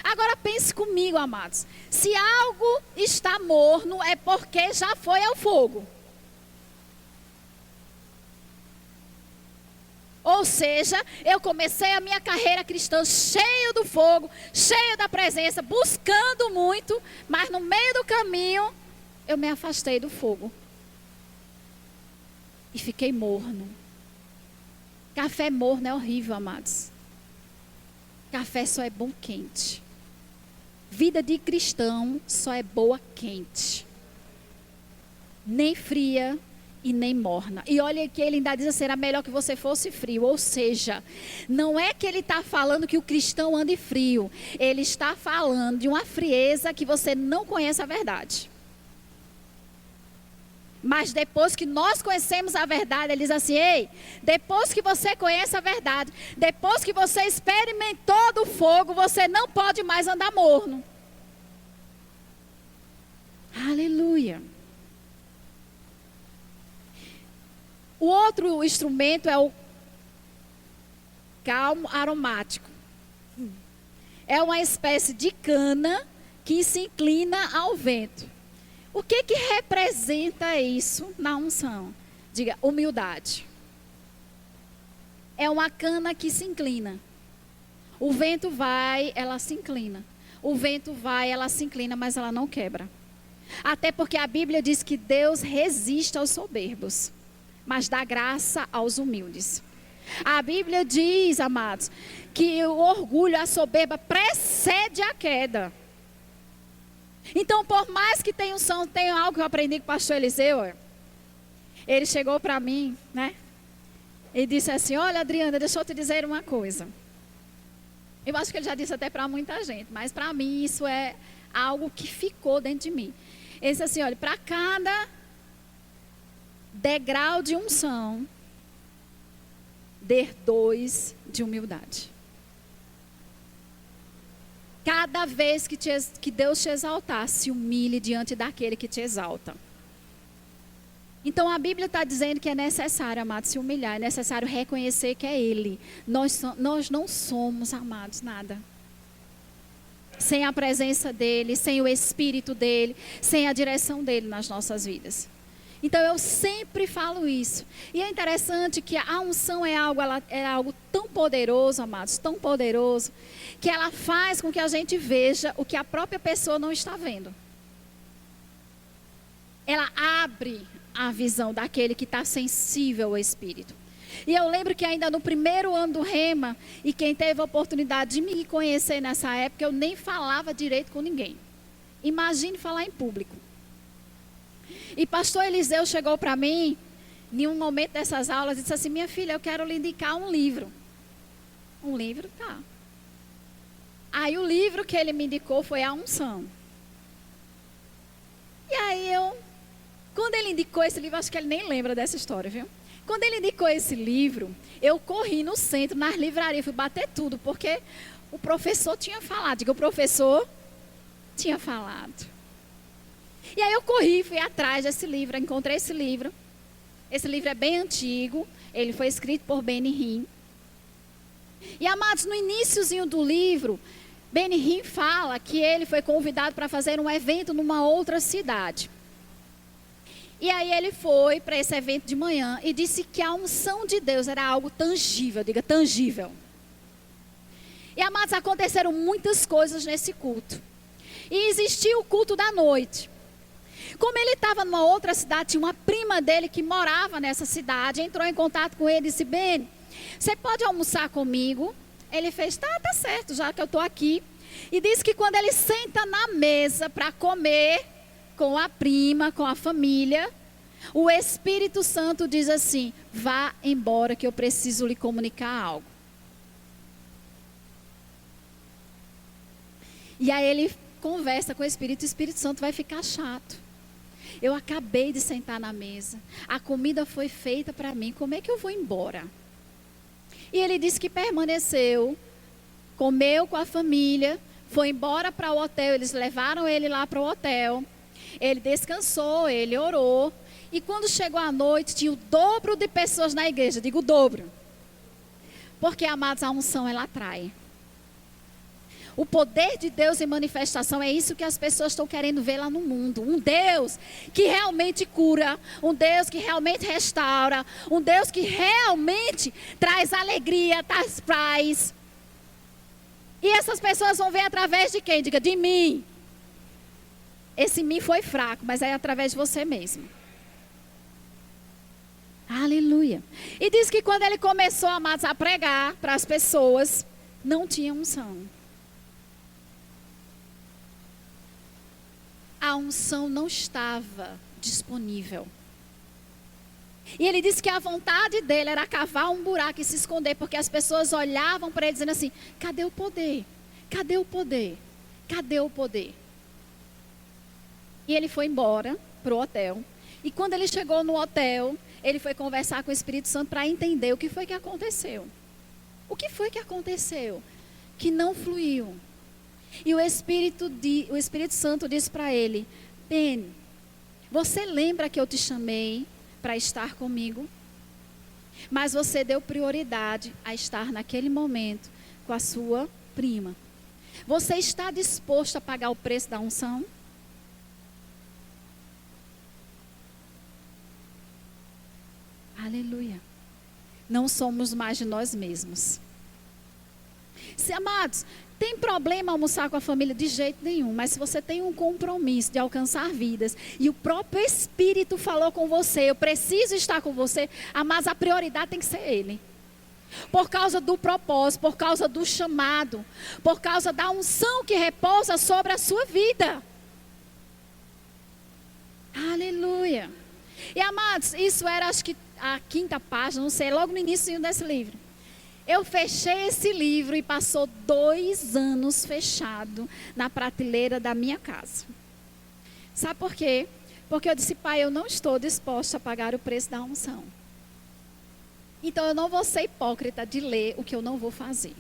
Agora pense comigo, amados. Se algo está morno, é porque já foi ao fogo. Ou seja, eu comecei a minha carreira cristã cheio do fogo, cheio da presença, buscando muito, mas no meio do caminho, eu me afastei do fogo. E fiquei morno. Café morno é horrível, amados. Café só é bom quente. Vida de cristão só é boa quente. Nem fria e nem morna. E olha que ele ainda diz assim, era melhor que você fosse frio. Ou seja, não é que ele está falando que o cristão ande frio. Ele está falando de uma frieza que você não conhece a verdade. Mas depois que nós conhecemos a verdade, ele diz assim, ei, depois que você conhece a verdade, depois que você experimentou do fogo, você não pode mais andar morno. Aleluia. O outro instrumento é o calmo aromático. É uma espécie de cana que se inclina ao vento. O que representa isso na unção? Diga, humildade. É uma cana que se inclina. O vento vai, ela se inclina. O vento vai, ela se inclina, mas ela não quebra. Até porque a Bíblia diz que Deus resiste aos soberbos, mas dá graça aos humildes. A Bíblia diz, amados, que o orgulho, a soberba precede a queda. Então, por mais que tenha unção, tem algo que eu aprendi com o pastor Eliseu. Ele chegou para mim, né? E disse assim, olha, Adriana, deixa eu te dizer uma coisa. Eu acho que ele já disse até para muita gente, mas para mim isso é algo que ficou dentro de mim. Ele disse assim, olha, para cada degrau de unção, dê 2 de humildade. Cada vez que Deus te exaltar, se humilhe diante daquele que te exalta. Então a Bíblia está dizendo que é necessário, amados, se humilhar. É necessário reconhecer que é Ele. Nós não somos, amados, nada. Sem a presença dEle, sem o Espírito dEle, sem a direção dEle nas nossas vidas. Então eu sempre falo isso. E é interessante que a unção é algo tão poderoso, amados, tão poderoso, que ela faz com que a gente veja o que a própria pessoa não está vendo. Ela abre a visão daquele que está sensível ao Espírito. E eu lembro que ainda no primeiro ano do Rema, e quem teve a oportunidade de me conhecer nessa época, eu nem falava direito com ninguém. Imagine falar em público. E pastor Eliseu chegou para mim, em um momento dessas aulas, e disse assim, minha filha, eu quero lhe indicar um livro. Um livro? Tá. Aí o livro que ele me indicou foi A Unção. E aí quando ele indicou esse livro, acho que ele nem lembra dessa história, viu? Quando ele indicou esse livro, eu corri no centro, nas livrarias, fui bater tudo, porque o professor tinha falado. Digo, o professor tinha falado. E aí eu corri, fui atrás desse livro, encontrei esse livro. Esse livro é bem antigo, ele foi escrito por Benny Hinn. E amados, no iniciozinho do livro, Benny Hinn fala que ele foi convidado para fazer um evento numa outra cidade. E aí ele foi para esse evento de manhã e disse que a unção de Deus era algo tangível, diga tangível. E amados, aconteceram muitas coisas nesse culto. E existia o culto da noite. Como ele estava numa outra cidade, tinha uma prima dele que morava nessa cidade, entrou em contato com ele e disse, Benny, você pode almoçar comigo? Ele fez, tá certo, já que eu estou aqui. E disse que quando ele senta na mesa para comer com a prima, com a família, o Espírito Santo diz assim, vá embora que eu preciso lhe comunicar algo. E aí ele conversa com o Espírito Santo vai ficar chato. Eu acabei de sentar na mesa, a comida foi feita para mim, como é que eu vou embora? E ele disse que permaneceu, comeu com a família, foi embora para o hotel, eles levaram ele lá para o hotel, ele descansou, ele orou, e quando chegou a noite, tinha o dobro de pessoas na igreja, digo o dobro, porque, amados, a unção ela atrai. O poder de Deus em manifestação é isso que as pessoas estão querendo ver lá no mundo. Um Deus que realmente cura, um Deus que realmente restaura, um Deus que realmente traz alegria, traz paz. E essas pessoas vão ver através de quem? Diga, de mim. Esse mim foi fraco, mas é através de você mesmo. Aleluia. E diz que quando ele começou, amados, a pregar para as pessoas, não tinha unção. A unção não estava disponível. E ele disse que a vontade dele era cavar um buraco e se esconder, porque as pessoas olhavam para ele dizendo assim, cadê o poder? Cadê o poder? Cadê o poder? E ele foi embora para o hotel. E quando ele chegou no hotel, ele foi conversar com o Espírito Santo para entender o que foi que aconteceu. O que foi que aconteceu? Que não fluiu. E o Espírito Santo disse para ele, Ben, você lembra que eu te chamei para estar comigo? Mas você deu prioridade a estar naquele momento com a sua prima. Você está disposto a pagar o preço da unção? Aleluia. Não somos mais de nós mesmos. Se, amados, tem problema almoçar com a família? De jeito nenhum. Mas se você tem um compromisso de alcançar vidas e o próprio Espírito falou com você, eu preciso estar com você, mas a prioridade tem que ser Ele. Por causa do propósito, por causa do chamado, por causa da unção que repousa sobre a sua vida. Aleluia. E, amados, isso era, acho que a 5ª página, não sei, logo no início desse livro. Eu fechei esse livro e passou 2 anos fechado na prateleira da minha casa. Sabe por quê? Porque eu disse, pai, eu não estou disposta a pagar o preço da unção. Então eu não vou ser hipócrita de ler o que eu não vou fazer.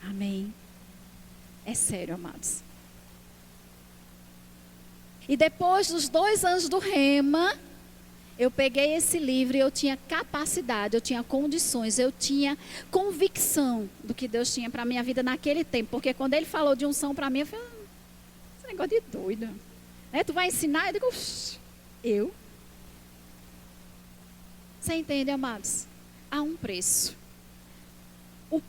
Amém. É sério, amados. E depois dos 2 anos do Rema, eu peguei esse livro e eu tinha capacidade, eu tinha condições, eu tinha convicção do que Deus tinha para a minha vida naquele tempo. Porque quando Ele falou de unção para mim, eu falei, esse negócio de doido. Tu vai ensinar? Eu digo, eu? Você entende, amados? Há um preço. O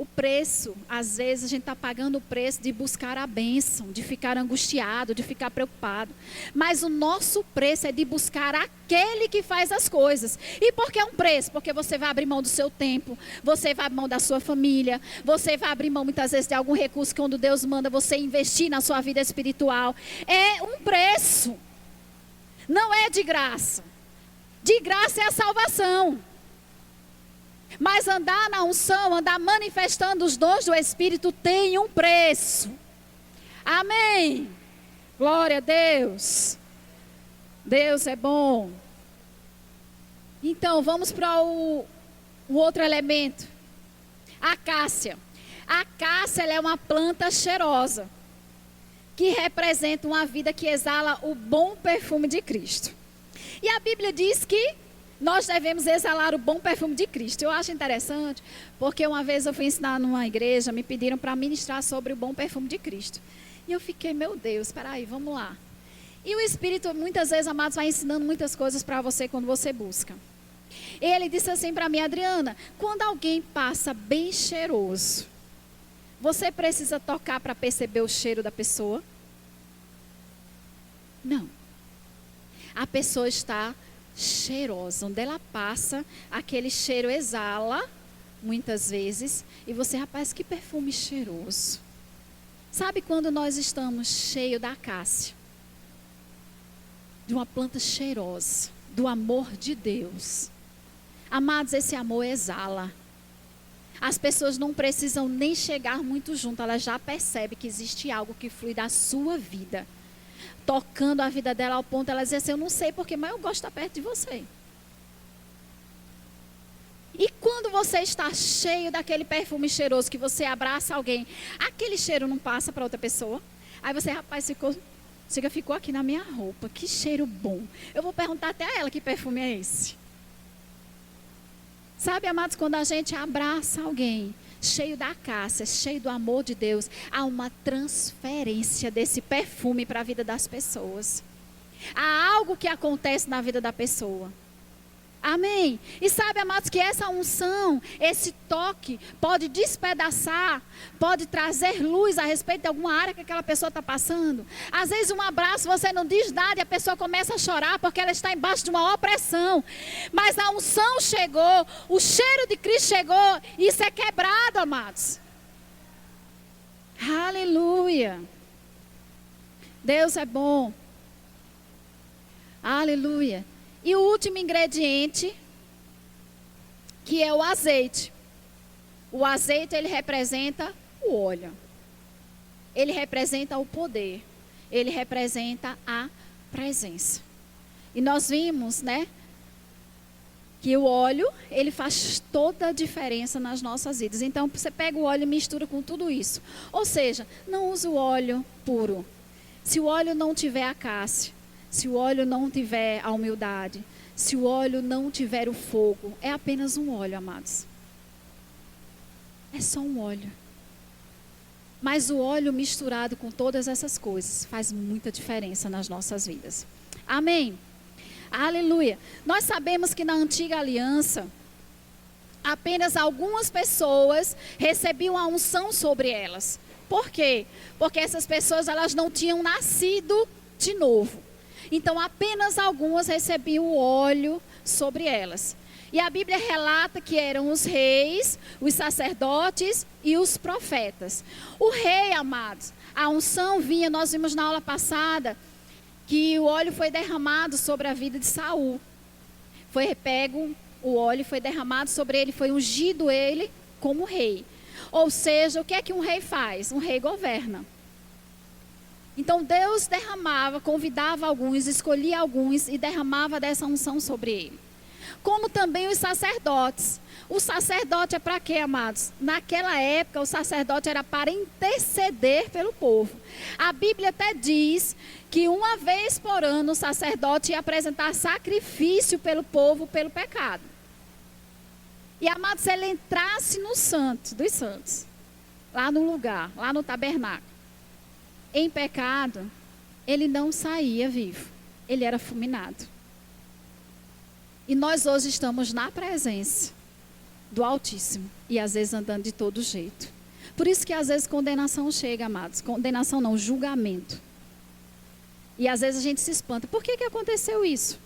preço, às vezes a gente está pagando o preço de buscar a bênção, de ficar angustiado, de ficar preocupado. Mas o nosso preço é de buscar aquele que faz as coisas. E por que é um preço? Porque você vai abrir mão do seu tempo, você vai abrir mão da sua família, você vai abrir mão muitas vezes de algum recurso que quando Deus manda você investir na sua vida espiritual. É um preço. Não é de graça. De graça é a salvação. Mas andar na unção, andar manifestando os dons do Espírito tem um preço. Amém. Glória a Deus. Deus é bom. Então, vamos para o outro elemento. A cássia. A cássia ela é uma planta cheirosa, que representa uma vida que exala o bom perfume de Cristo. E a Bíblia diz que nós devemos exalar o bom perfume de Cristo. Eu acho interessante, porque uma vez eu fui ensinar numa igreja, me pediram para ministrar sobre o bom perfume de Cristo. E eu fiquei, meu Deus, espera aí, vamos lá. E o Espírito, muitas vezes, amados, vai ensinando muitas coisas para você quando você busca. Ele disse assim para mim, Adriana, quando alguém passa bem cheiroso, você precisa tocar para perceber o cheiro da pessoa? Não. A pessoa está cheirosa, onde ela passa, aquele cheiro exala, muitas vezes, e você, rapaz, que perfume cheiroso. Sabe quando nós estamos cheios da cássia, de uma planta cheirosa, do amor de Deus. Amados, esse amor exala. As pessoas não precisam nem chegar muito junto, elas já percebem que existe algo que flui da sua vida, tocando a vida dela ao ponto de ela dizer assim, eu não sei porquê, mas eu gosto de estar perto de você. E quando você está cheio daquele perfume cheiroso, que você abraça alguém, aquele cheiro não passa para outra pessoa? Aí você, rapaz, ficou aqui na minha roupa, que cheiro bom. Eu vou perguntar até a ela que perfume é esse. Sabe, amados, quando a gente abraça alguém, cheio da cássia, cheio do amor de Deus, há uma transferência desse perfume para a vida das pessoas. Há algo que acontece na vida da pessoa. Amém? E sabe, amados, que essa unção, esse toque, pode despedaçar, pode trazer luz a respeito de alguma área que aquela pessoa está passando. Às vezes um abraço, você não diz nada e a pessoa começa a chorar porque ela está embaixo de uma opressão. Mas a unção chegou, o cheiro de Cristo chegou, e isso é quebrado, amados. Aleluia. Deus é bom. Aleluia. E o último ingrediente, que é o azeite. O azeite, ele representa o óleo. Ele representa o poder. Ele representa a presença. E nós vimos, né, que o óleo, ele faz toda a diferença nas nossas vidas. Então, você pega o óleo e mistura com tudo isso. Ou seja, não use o óleo puro. Se o óleo não tiver a cássia, se o óleo não tiver a humildade, se o óleo não tiver o fogo, é apenas um óleo, amados. É só um óleo. Mas o óleo misturado com todas essas coisas faz muita diferença nas nossas vidas. Amém? Aleluia. Nós sabemos que na antiga aliança, apenas algumas pessoas recebiam a unção sobre elas. Por quê? Porque essas pessoas, elas não tinham nascido de novo. Então, apenas algumas recebiam o óleo sobre elas. E a Bíblia relata que eram os reis, os sacerdotes e os profetas. O rei, amados, a unção vinha, nós vimos na aula passada, que o óleo foi derramado sobre a vida de Saul. Foi pego o óleo, foi derramado sobre ele, foi ungido ele como rei. Ou seja, o que é que um rei faz? Um rei governa. Então Deus derramava, convidava alguns, escolhia alguns e derramava dessa unção sobre ele. Como também os sacerdotes. O sacerdote é para quê, amados? Naquela época o sacerdote era para interceder pelo povo. A Bíblia até diz que uma vez por ano o sacerdote ia apresentar sacrifício pelo povo, pelo pecado. E, amados, se ele entrasse no santo dos santos, lá no lugar, lá no tabernáculo, em pecado, ele não saía vivo, ele era fulminado. E nós hoje estamos na presença do Altíssimo e às vezes andando de todo jeito. Por isso que às vezes condenação chega, amados. Condenação não, julgamento. E às vezes a gente se espanta. Por que aconteceu isso?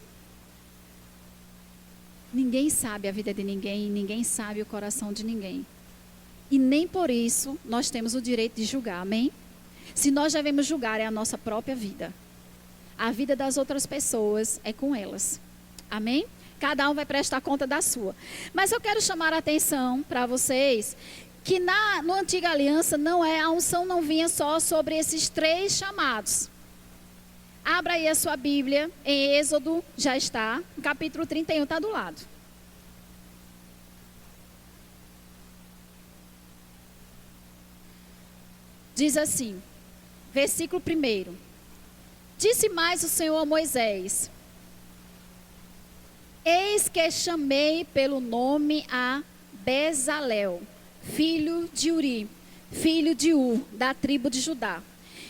Ninguém sabe a vida de ninguém, ninguém sabe o coração de ninguém. E nem por isso nós temos o direito de julgar, amém? Se nós devemos julgar, é a nossa própria vida. A vida das outras pessoas é com elas. Amém? Cada um vai prestar conta da sua. Mas eu quero chamar a atenção para vocês que na antiga aliança a unção não vinha só sobre esses 3 chamados. Abra aí a sua Bíblia, em Êxodo, já está, no capítulo 31, está do lado. Diz assim, versículo 1. Disse mais o Senhor a Moisés: eis que chamei pelo nome a Bezalel, filho de Uri, filho de Ur, da tribo de Judá.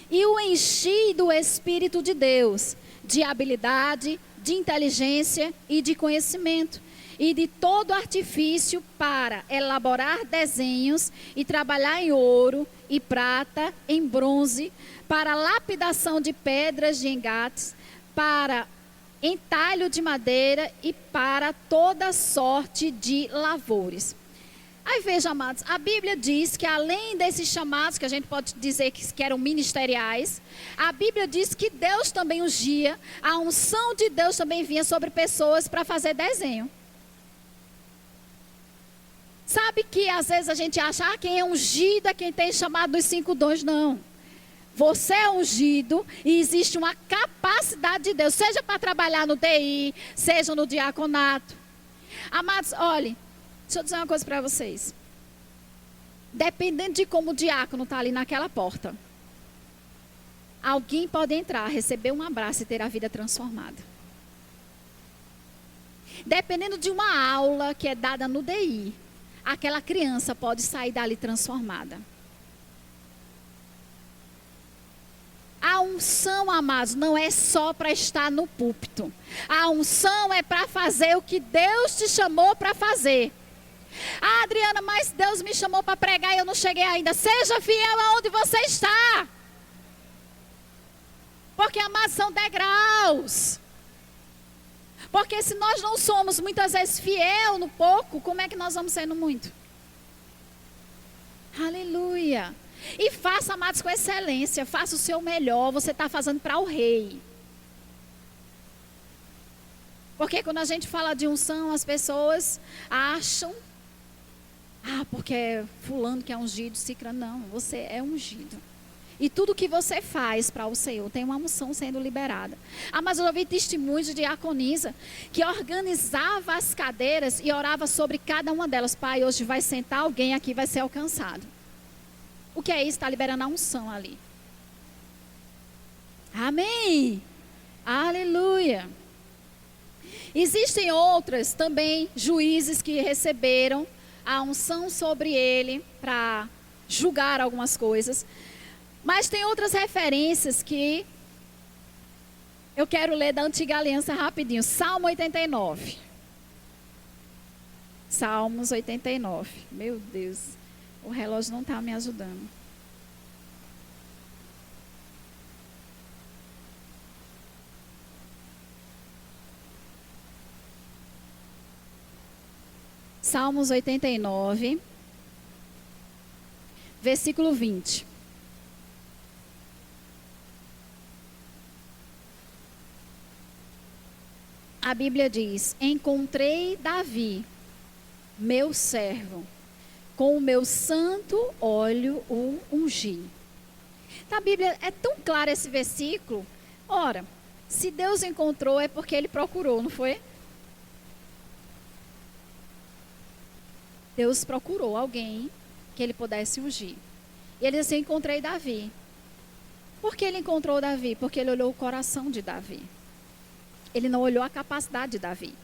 E o enchi do Espírito de Deus, de habilidade, de inteligência e de conhecimento, e de todo artifício para elaborar desenhos e trabalhar em ouro e prata, em bronze, para lapidação de pedras de engates, para entalho de madeira e para toda sorte de lavores. Aí veja, amados, a Bíblia diz que além desses chamados, que a gente pode dizer que eram ministeriais, a Bíblia diz que Deus também ungia, a unção de Deus também vinha sobre pessoas para fazer desenho. Sabe que às vezes a gente acha, quem é ungido é quem tem chamado dos 5 dons, não. Você é ungido e existe uma capacidade de Deus, seja para trabalhar no TI, seja no diaconato. Amados, olhem, deixa eu dizer uma coisa para vocês. Dependendo de como o diácono está ali naquela porta, alguém pode entrar, receber um abraço e ter a vida transformada. Dependendo de uma aula que é dada no DI, aquela criança pode sair dali transformada. A unção, amados, não é só para estar no púlpito. A unção é para fazer o que Deus te chamou para fazer. Ah, Adriana, mas Deus me chamou para pregar e eu não cheguei ainda. Seja fiel aonde você está. Porque, amados, são degraus. Porque se nós não somos muitas vezes fiel no pouco, como é que nós vamos ser no muito? Aleluia. E faça, amados, com excelência. Faça o seu melhor. Você está fazendo para o rei. Porque quando a gente fala de unção, as pessoas acham... Ah, porque é fulano que é ungido, cicrano. Não, você é ungido. E tudo que você faz para o Senhor tem uma unção sendo liberada. Ah, mas eu ouvi testemunhos de diaconisa que organizava as cadeiras e orava sobre cada uma delas. Pai, hoje vai sentar alguém aqui, vai ser alcançado. O que é isso? Está liberando a unção ali. Amém. Aleluia. Existem outras também, juízes que receberam a unção sobre ele para julgar algumas coisas. Mas tem outras referências que eu quero ler da Antiga Aliança rapidinho. Salmo 89. Salmos 89. Meu Deus, o relógio não está me ajudando. Salmos 89, versículo 20. A Bíblia diz: encontrei Davi, meu servo, com o meu santo óleo o ungi. Na Bíblia é tão claro esse versículo. Ora, se Deus encontrou é porque ele procurou, não foi? Deus procurou alguém que ele pudesse ungir. E ele disse assim: encontrei Davi. Por que ele encontrou Davi? Porque ele olhou o coração de Davi. Ele não olhou a capacidade de Davi.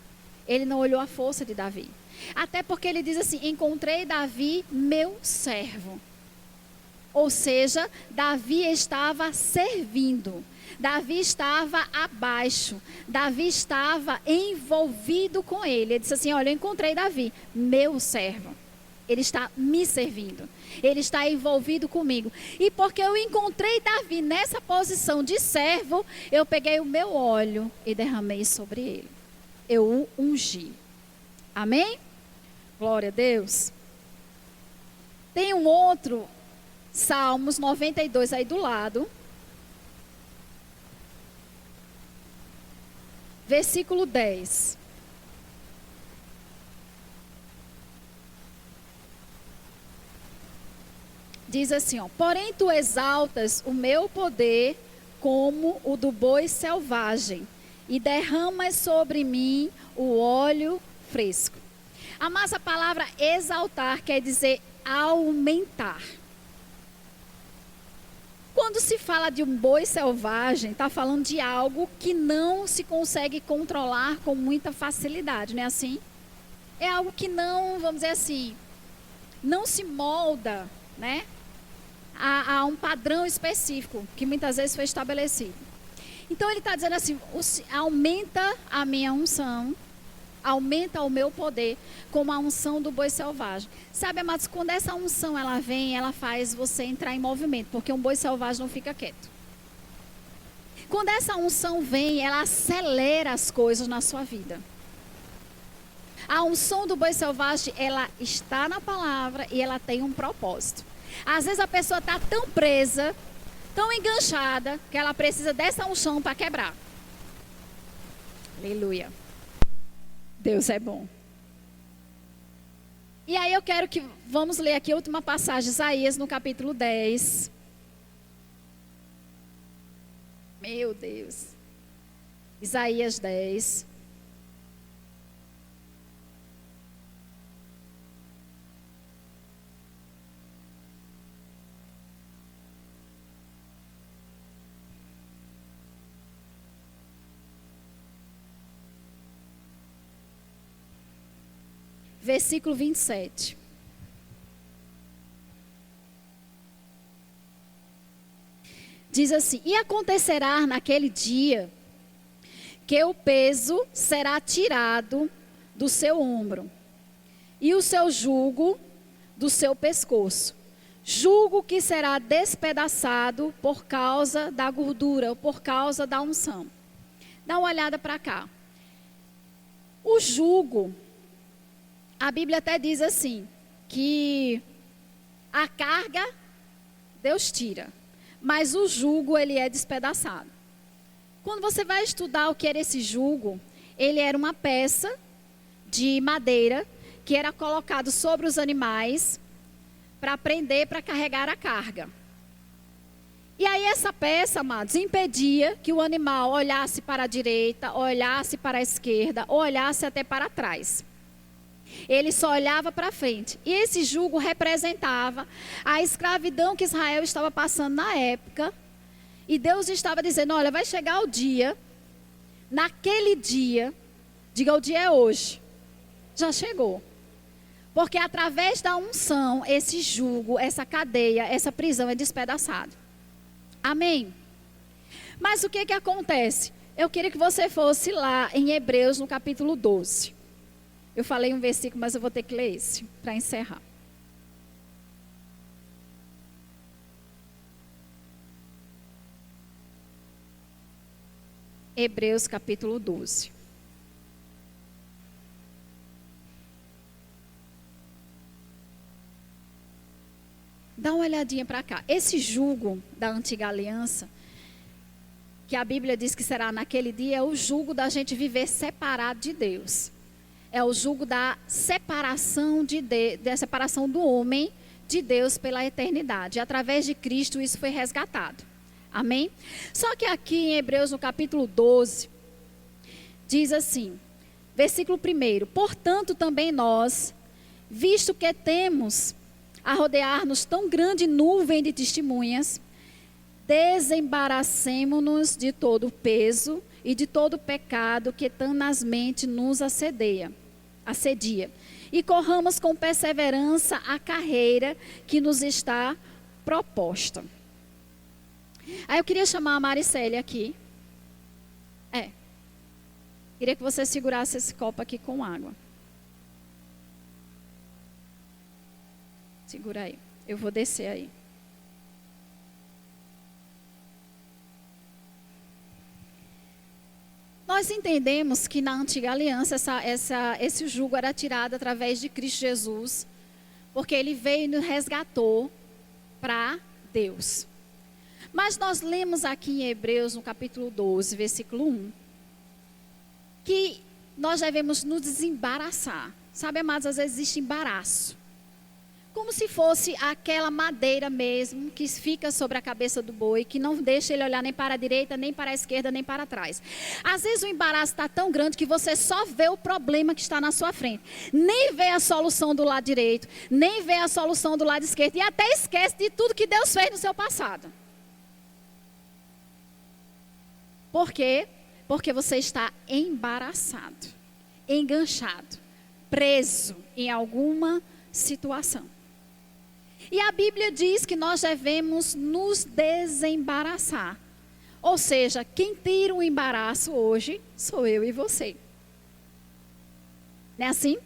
Ele não olhou a força de Davi. Até porque ele diz assim: encontrei Davi, meu servo. Ou seja, Davi estava servindo. Davi estava abaixo. Davi estava envolvido com ele. Ele disse assim: olha, eu encontrei Davi, meu servo. Ele está me servindo. Ele está envolvido comigo. E porque eu encontrei Davi nessa posição de servo, eu peguei o meu óleo e derramei sobre ele. Eu o ungi. Amém? Glória a Deus. Tem um outro, Salmos 92 aí do lado. Versículo 10. Diz assim, ó: porém tu exaltas o meu poder como o do boi selvagem, e derramas sobre mim o óleo fresco. Mas a palavra exaltar quer dizer aumentar. Quando se fala de um boi selvagem, está falando de algo que não se consegue controlar com muita facilidade, não é assim? É algo que não, vamos dizer assim, não se molda, né, a um padrão específico, que muitas vezes foi estabelecido. Então ele está dizendo assim: aumenta a minha unção, aumenta o meu poder, como a unção do boi selvagem. Sabe, amados, quando essa unção ela vem, ela faz você entrar em movimento, porque um boi selvagem não fica quieto. Quando essa unção vem, ela acelera as coisas na sua vida. A unção do boi selvagem, ela está na palavra e ela tem um propósito. Às vezes a pessoa está tão presa, tão enganchada, que ela precisa dessa unção para quebrar. Aleluia. Deus é bom. E aí eu quero que vamos ler aqui a última passagem, Isaías no capítulo 10. Meu Deus. Isaías 10. Versículo 27. Diz assim: e acontecerá naquele dia que o peso será tirado do seu ombro e o seu jugo do seu pescoço. Jugo que será despedaçado por causa da gordura, ou por causa da unção. Dá uma olhada para cá. O jugo, a Bíblia até diz assim, que a carga Deus tira, mas o jugo ele é despedaçado. Quando você vai estudar o que era esse jugo, ele era uma peça de madeira que era colocado sobre os animais para prender, para carregar a carga. E aí essa peça, amados, impedia que o animal olhasse para a direita, olhasse para a esquerda, ou olhasse até para trás. Ele só olhava para frente. E esse jugo representava a escravidão que Israel estava passando na época. E Deus estava dizendo, olha, vai chegar o dia, naquele dia, diga o dia é hoje, já chegou. Porque através da unção, esse jugo, essa cadeia, essa prisão é despedaçado. Amém? Mas o que acontece? Eu queria que você fosse lá em Hebreus, no capítulo 12. Eu falei um versículo, mas eu vou ter que ler esse, para encerrar. Hebreus, capítulo 12. Dá uma olhadinha para cá. Esse jugo da antiga aliança, que a Bíblia diz que será naquele dia, é o jugo da gente viver separado de Deus. É o jugo da separação da separação do homem de Deus pela eternidade. E através de Cristo isso foi resgatado. Amém? Só que aqui em Hebreus, no capítulo 12, diz assim, versículo 1: portanto também nós, visto que temos a rodear-nos tão grande nuvem de testemunhas, desembaracemo-nos de todo o peso e de todo o pecado que tenazmente nos assedia, e corramos com perseverança a carreira que nos está proposta. Aí eu queria chamar a Maricele aqui. Queria que você segurasse esse copo aqui com água. Segura aí. Eu vou descer aí. Nós entendemos que na antiga aliança esse jugo era tirado através de Cristo Jesus, porque ele veio e nos resgatou para Deus. Mas nós lemos aqui em Hebreus, no capítulo 12, versículo 1, que nós devemos nos desembaraçar. Sabe, amados, às vezes existe embaraço. Como se fosse aquela madeira mesmo que fica sobre a cabeça do boi, que não deixa ele olhar nem para a direita, nem para a esquerda, nem para trás. Às vezes o embaraço está tão grande que você só vê o problema que está na sua frente. Nem vê a solução do lado direito, nem vê a solução do lado esquerdo. E até esquece de tudo que Deus fez no seu passado. Por quê? Porque você está embaraçado, enganchado, preso em alguma situação. E a Bíblia diz que nós devemos nos desembaraçar. Ou seja, quem tira o embaraço hoje sou eu e você. Não é assim?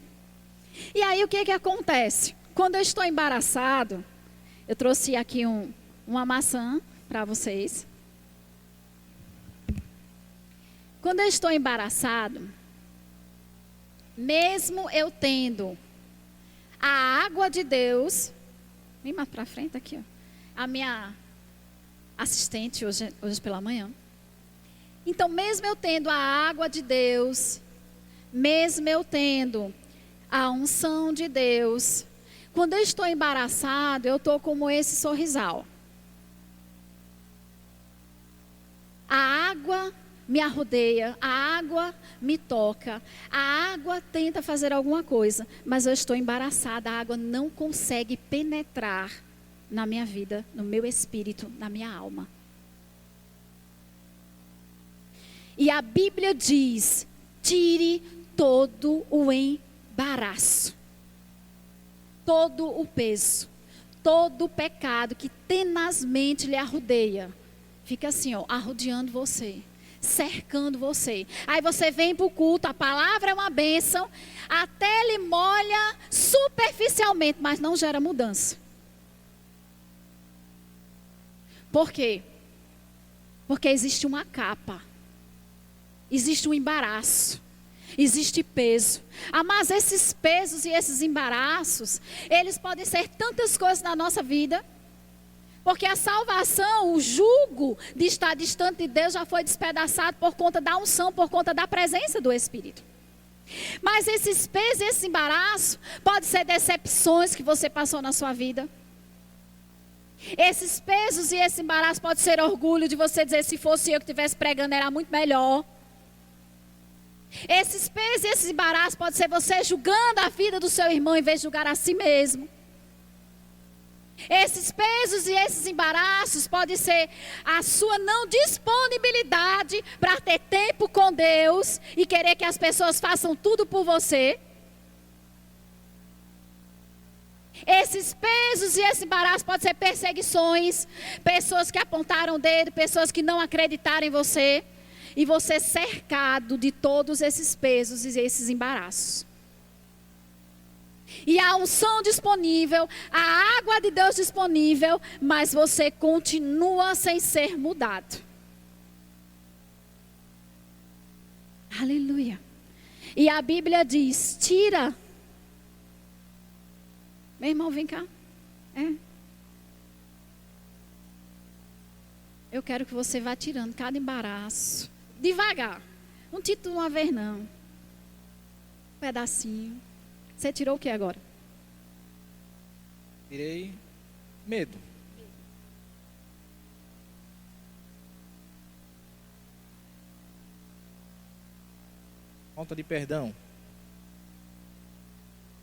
E aí o que acontece? Quando eu estou embaraçado, eu trouxe aqui uma maçã para vocês. Quando eu estou embaraçado, mesmo eu tendo a água de Deus, vem mais para frente aqui, ó, a minha assistente hoje pela manhã. Então, mesmo eu tendo a água de Deus, mesmo eu tendo a unção de Deus, quando eu estou embaraçado, eu estou como esse sorrisal. A água me arrodeia, a água me toca, a água tenta fazer alguma coisa, mas eu estou embaraçada, a água não consegue penetrar na minha vida, no meu espírito, na minha alma. E a Bíblia diz, tire todo o embaraço, todo o peso, todo o pecado que tenazmente lhe arrodeia. fica assim, ó, arrodeando você, cercando você. Aí você vem para o culto, a palavra é uma bênção, até ele molha superficialmente, mas não gera mudança. Por quê? Porque existe uma capa, existe um embaraço, existe peso. Mas esses pesos e esses embaraços, eles podem ser tantas coisas na nossa vida. Porque a salvação, o jugo de estar distante de Deus já foi despedaçado por conta da unção, por conta da presença do Espírito. Mas esses pesos e esse embaraço podem ser decepções que você passou na sua vida. Esses pesos e esse embaraço pode ser orgulho de você dizer, se fosse eu que estivesse pregando era muito melhor. Esses pesos e esses embaraços pode ser você julgando a vida do seu irmão em vez de julgar a si mesmo. Esses pesos e esses embaraços podem ser a sua não disponibilidade para ter tempo com Deus e querer que as pessoas façam tudo por você. Esses pesos e esse embaraço podem ser perseguições, pessoas que apontaram o dedo, pessoas que não acreditaram em você. E você cercado de todos esses pesos e esses embaraços. E a unção disponível, a água de Deus disponível, mas você continua sem ser mudado. Aleluia. E a Bíblia diz, tira. Meu irmão, vem cá. Eu quero que você vá tirando cada embaraço. Devagar. Não tira de uma vez, não. Um pedacinho. Você tirou o que agora? Tirei medo. Falta de perdão.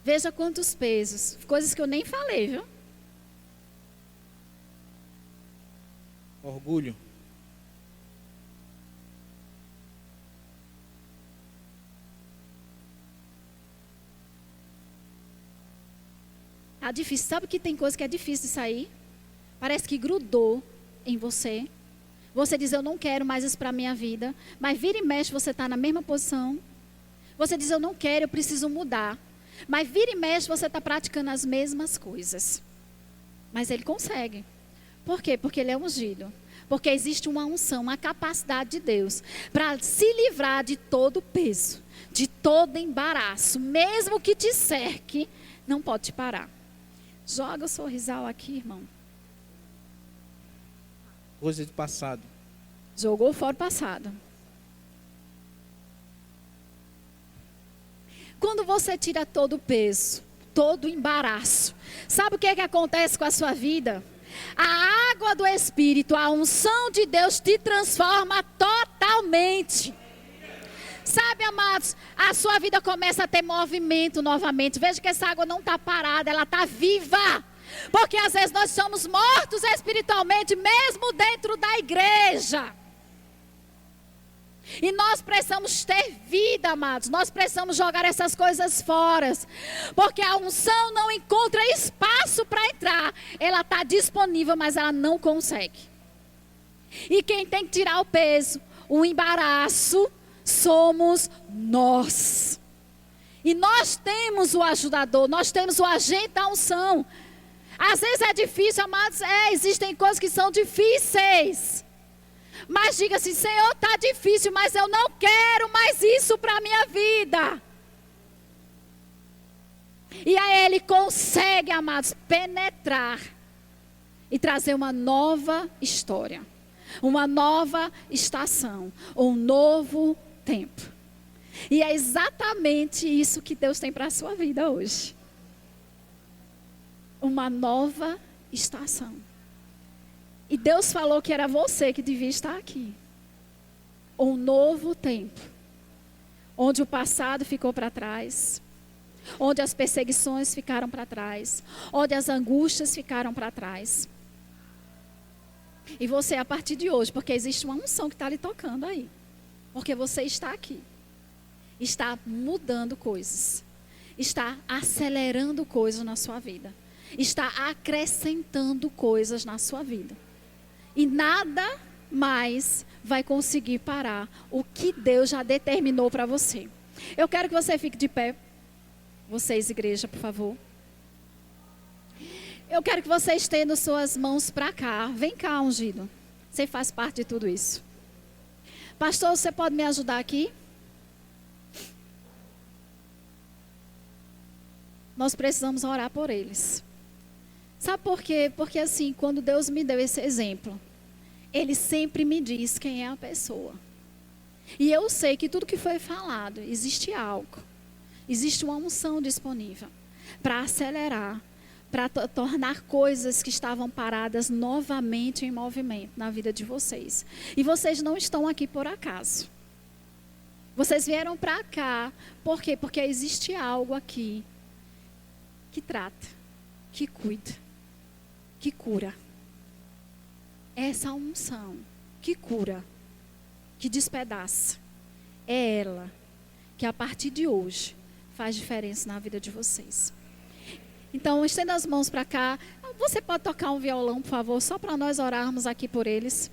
Veja quantos pesos. Coisas que eu nem falei, viu? Orgulho. Tá difícil. Sabe que tem coisa que é difícil de sair? Parece que grudou em você. Você diz, eu não quero mais isso para a minha vida. Mas vira e mexe, você está na mesma posição. Você diz, eu não quero, eu preciso mudar. Mas vira e mexe, você está praticando as mesmas coisas. Mas ele consegue. Por quê? Porque ele é ungido. Porque existe uma unção, uma capacidade de Deus para se livrar de todo peso, de todo embaraço. Mesmo que te cerque, não pode te parar. Joga o sorrisal aqui, irmão. Coisa do passado. Jogou fora o passado. Quando você tira todo o peso, todo o embaraço, sabe o que acontece com a sua vida? A água do Espírito, a unção de Deus te transforma totalmente. Sabe, amados, a sua vida começa a ter movimento novamente. Veja que essa água não está parada, ela está viva. Porque às vezes nós somos mortos espiritualmente, mesmo dentro da igreja. E nós precisamos ter vida, amados. Nós precisamos jogar essas coisas fora. Porque a unção não encontra espaço para entrar. Ela está disponível, mas ela não consegue. E quem tem que tirar o peso, o embaraço, somos nós. E nós temos o ajudador, nós temos o agente da unção. Às vezes é difícil, amados, existem coisas que são difíceis. Mas diga assim, Senhor, está difícil, mas eu não quero mais isso para a minha vida. E aí ele consegue, amados, penetrar e trazer uma nova história, uma nova estação, um novo tempo. E é exatamente isso que Deus tem para a sua vida hoje. Uma nova estação. E Deus falou que era você que devia estar aqui. Um novo tempo. Onde o passado ficou para trás. Onde as perseguições ficaram para trás. Onde as angústias ficaram para trás. E você a partir de hoje, porque existe uma unção que está lhe tocando aí. Porque você está aqui. Está mudando coisas. Está acelerando coisas na sua vida. Está acrescentando coisas na sua vida. E nada mais vai conseguir parar o que Deus já determinou para você. Eu quero que você fique de pé. Vocês, igreja, por favor. Eu quero que você estenda suas mãos para cá. Vem cá, ungido. Você faz parte de tudo isso. Pastor, você pode me ajudar aqui? Nós precisamos orar por eles. Sabe por quê? Porque assim, quando Deus me deu esse exemplo, Ele sempre me diz quem é a pessoa. E eu sei que tudo que foi falado, existe algo. Existe uma unção disponível para acelerar, para tornar coisas que estavam paradas novamente em movimento na vida de vocês. E vocês não estão aqui por acaso. Vocês vieram para cá, por quê? Porque existe algo aqui que trata, que cuida, que cura. Essa unção que cura, que despedaça, é ela que a partir de hoje faz diferença na vida de vocês. Então, estenda as mãos para cá. Você pode tocar um violão, por favor, só para nós orarmos aqui por eles.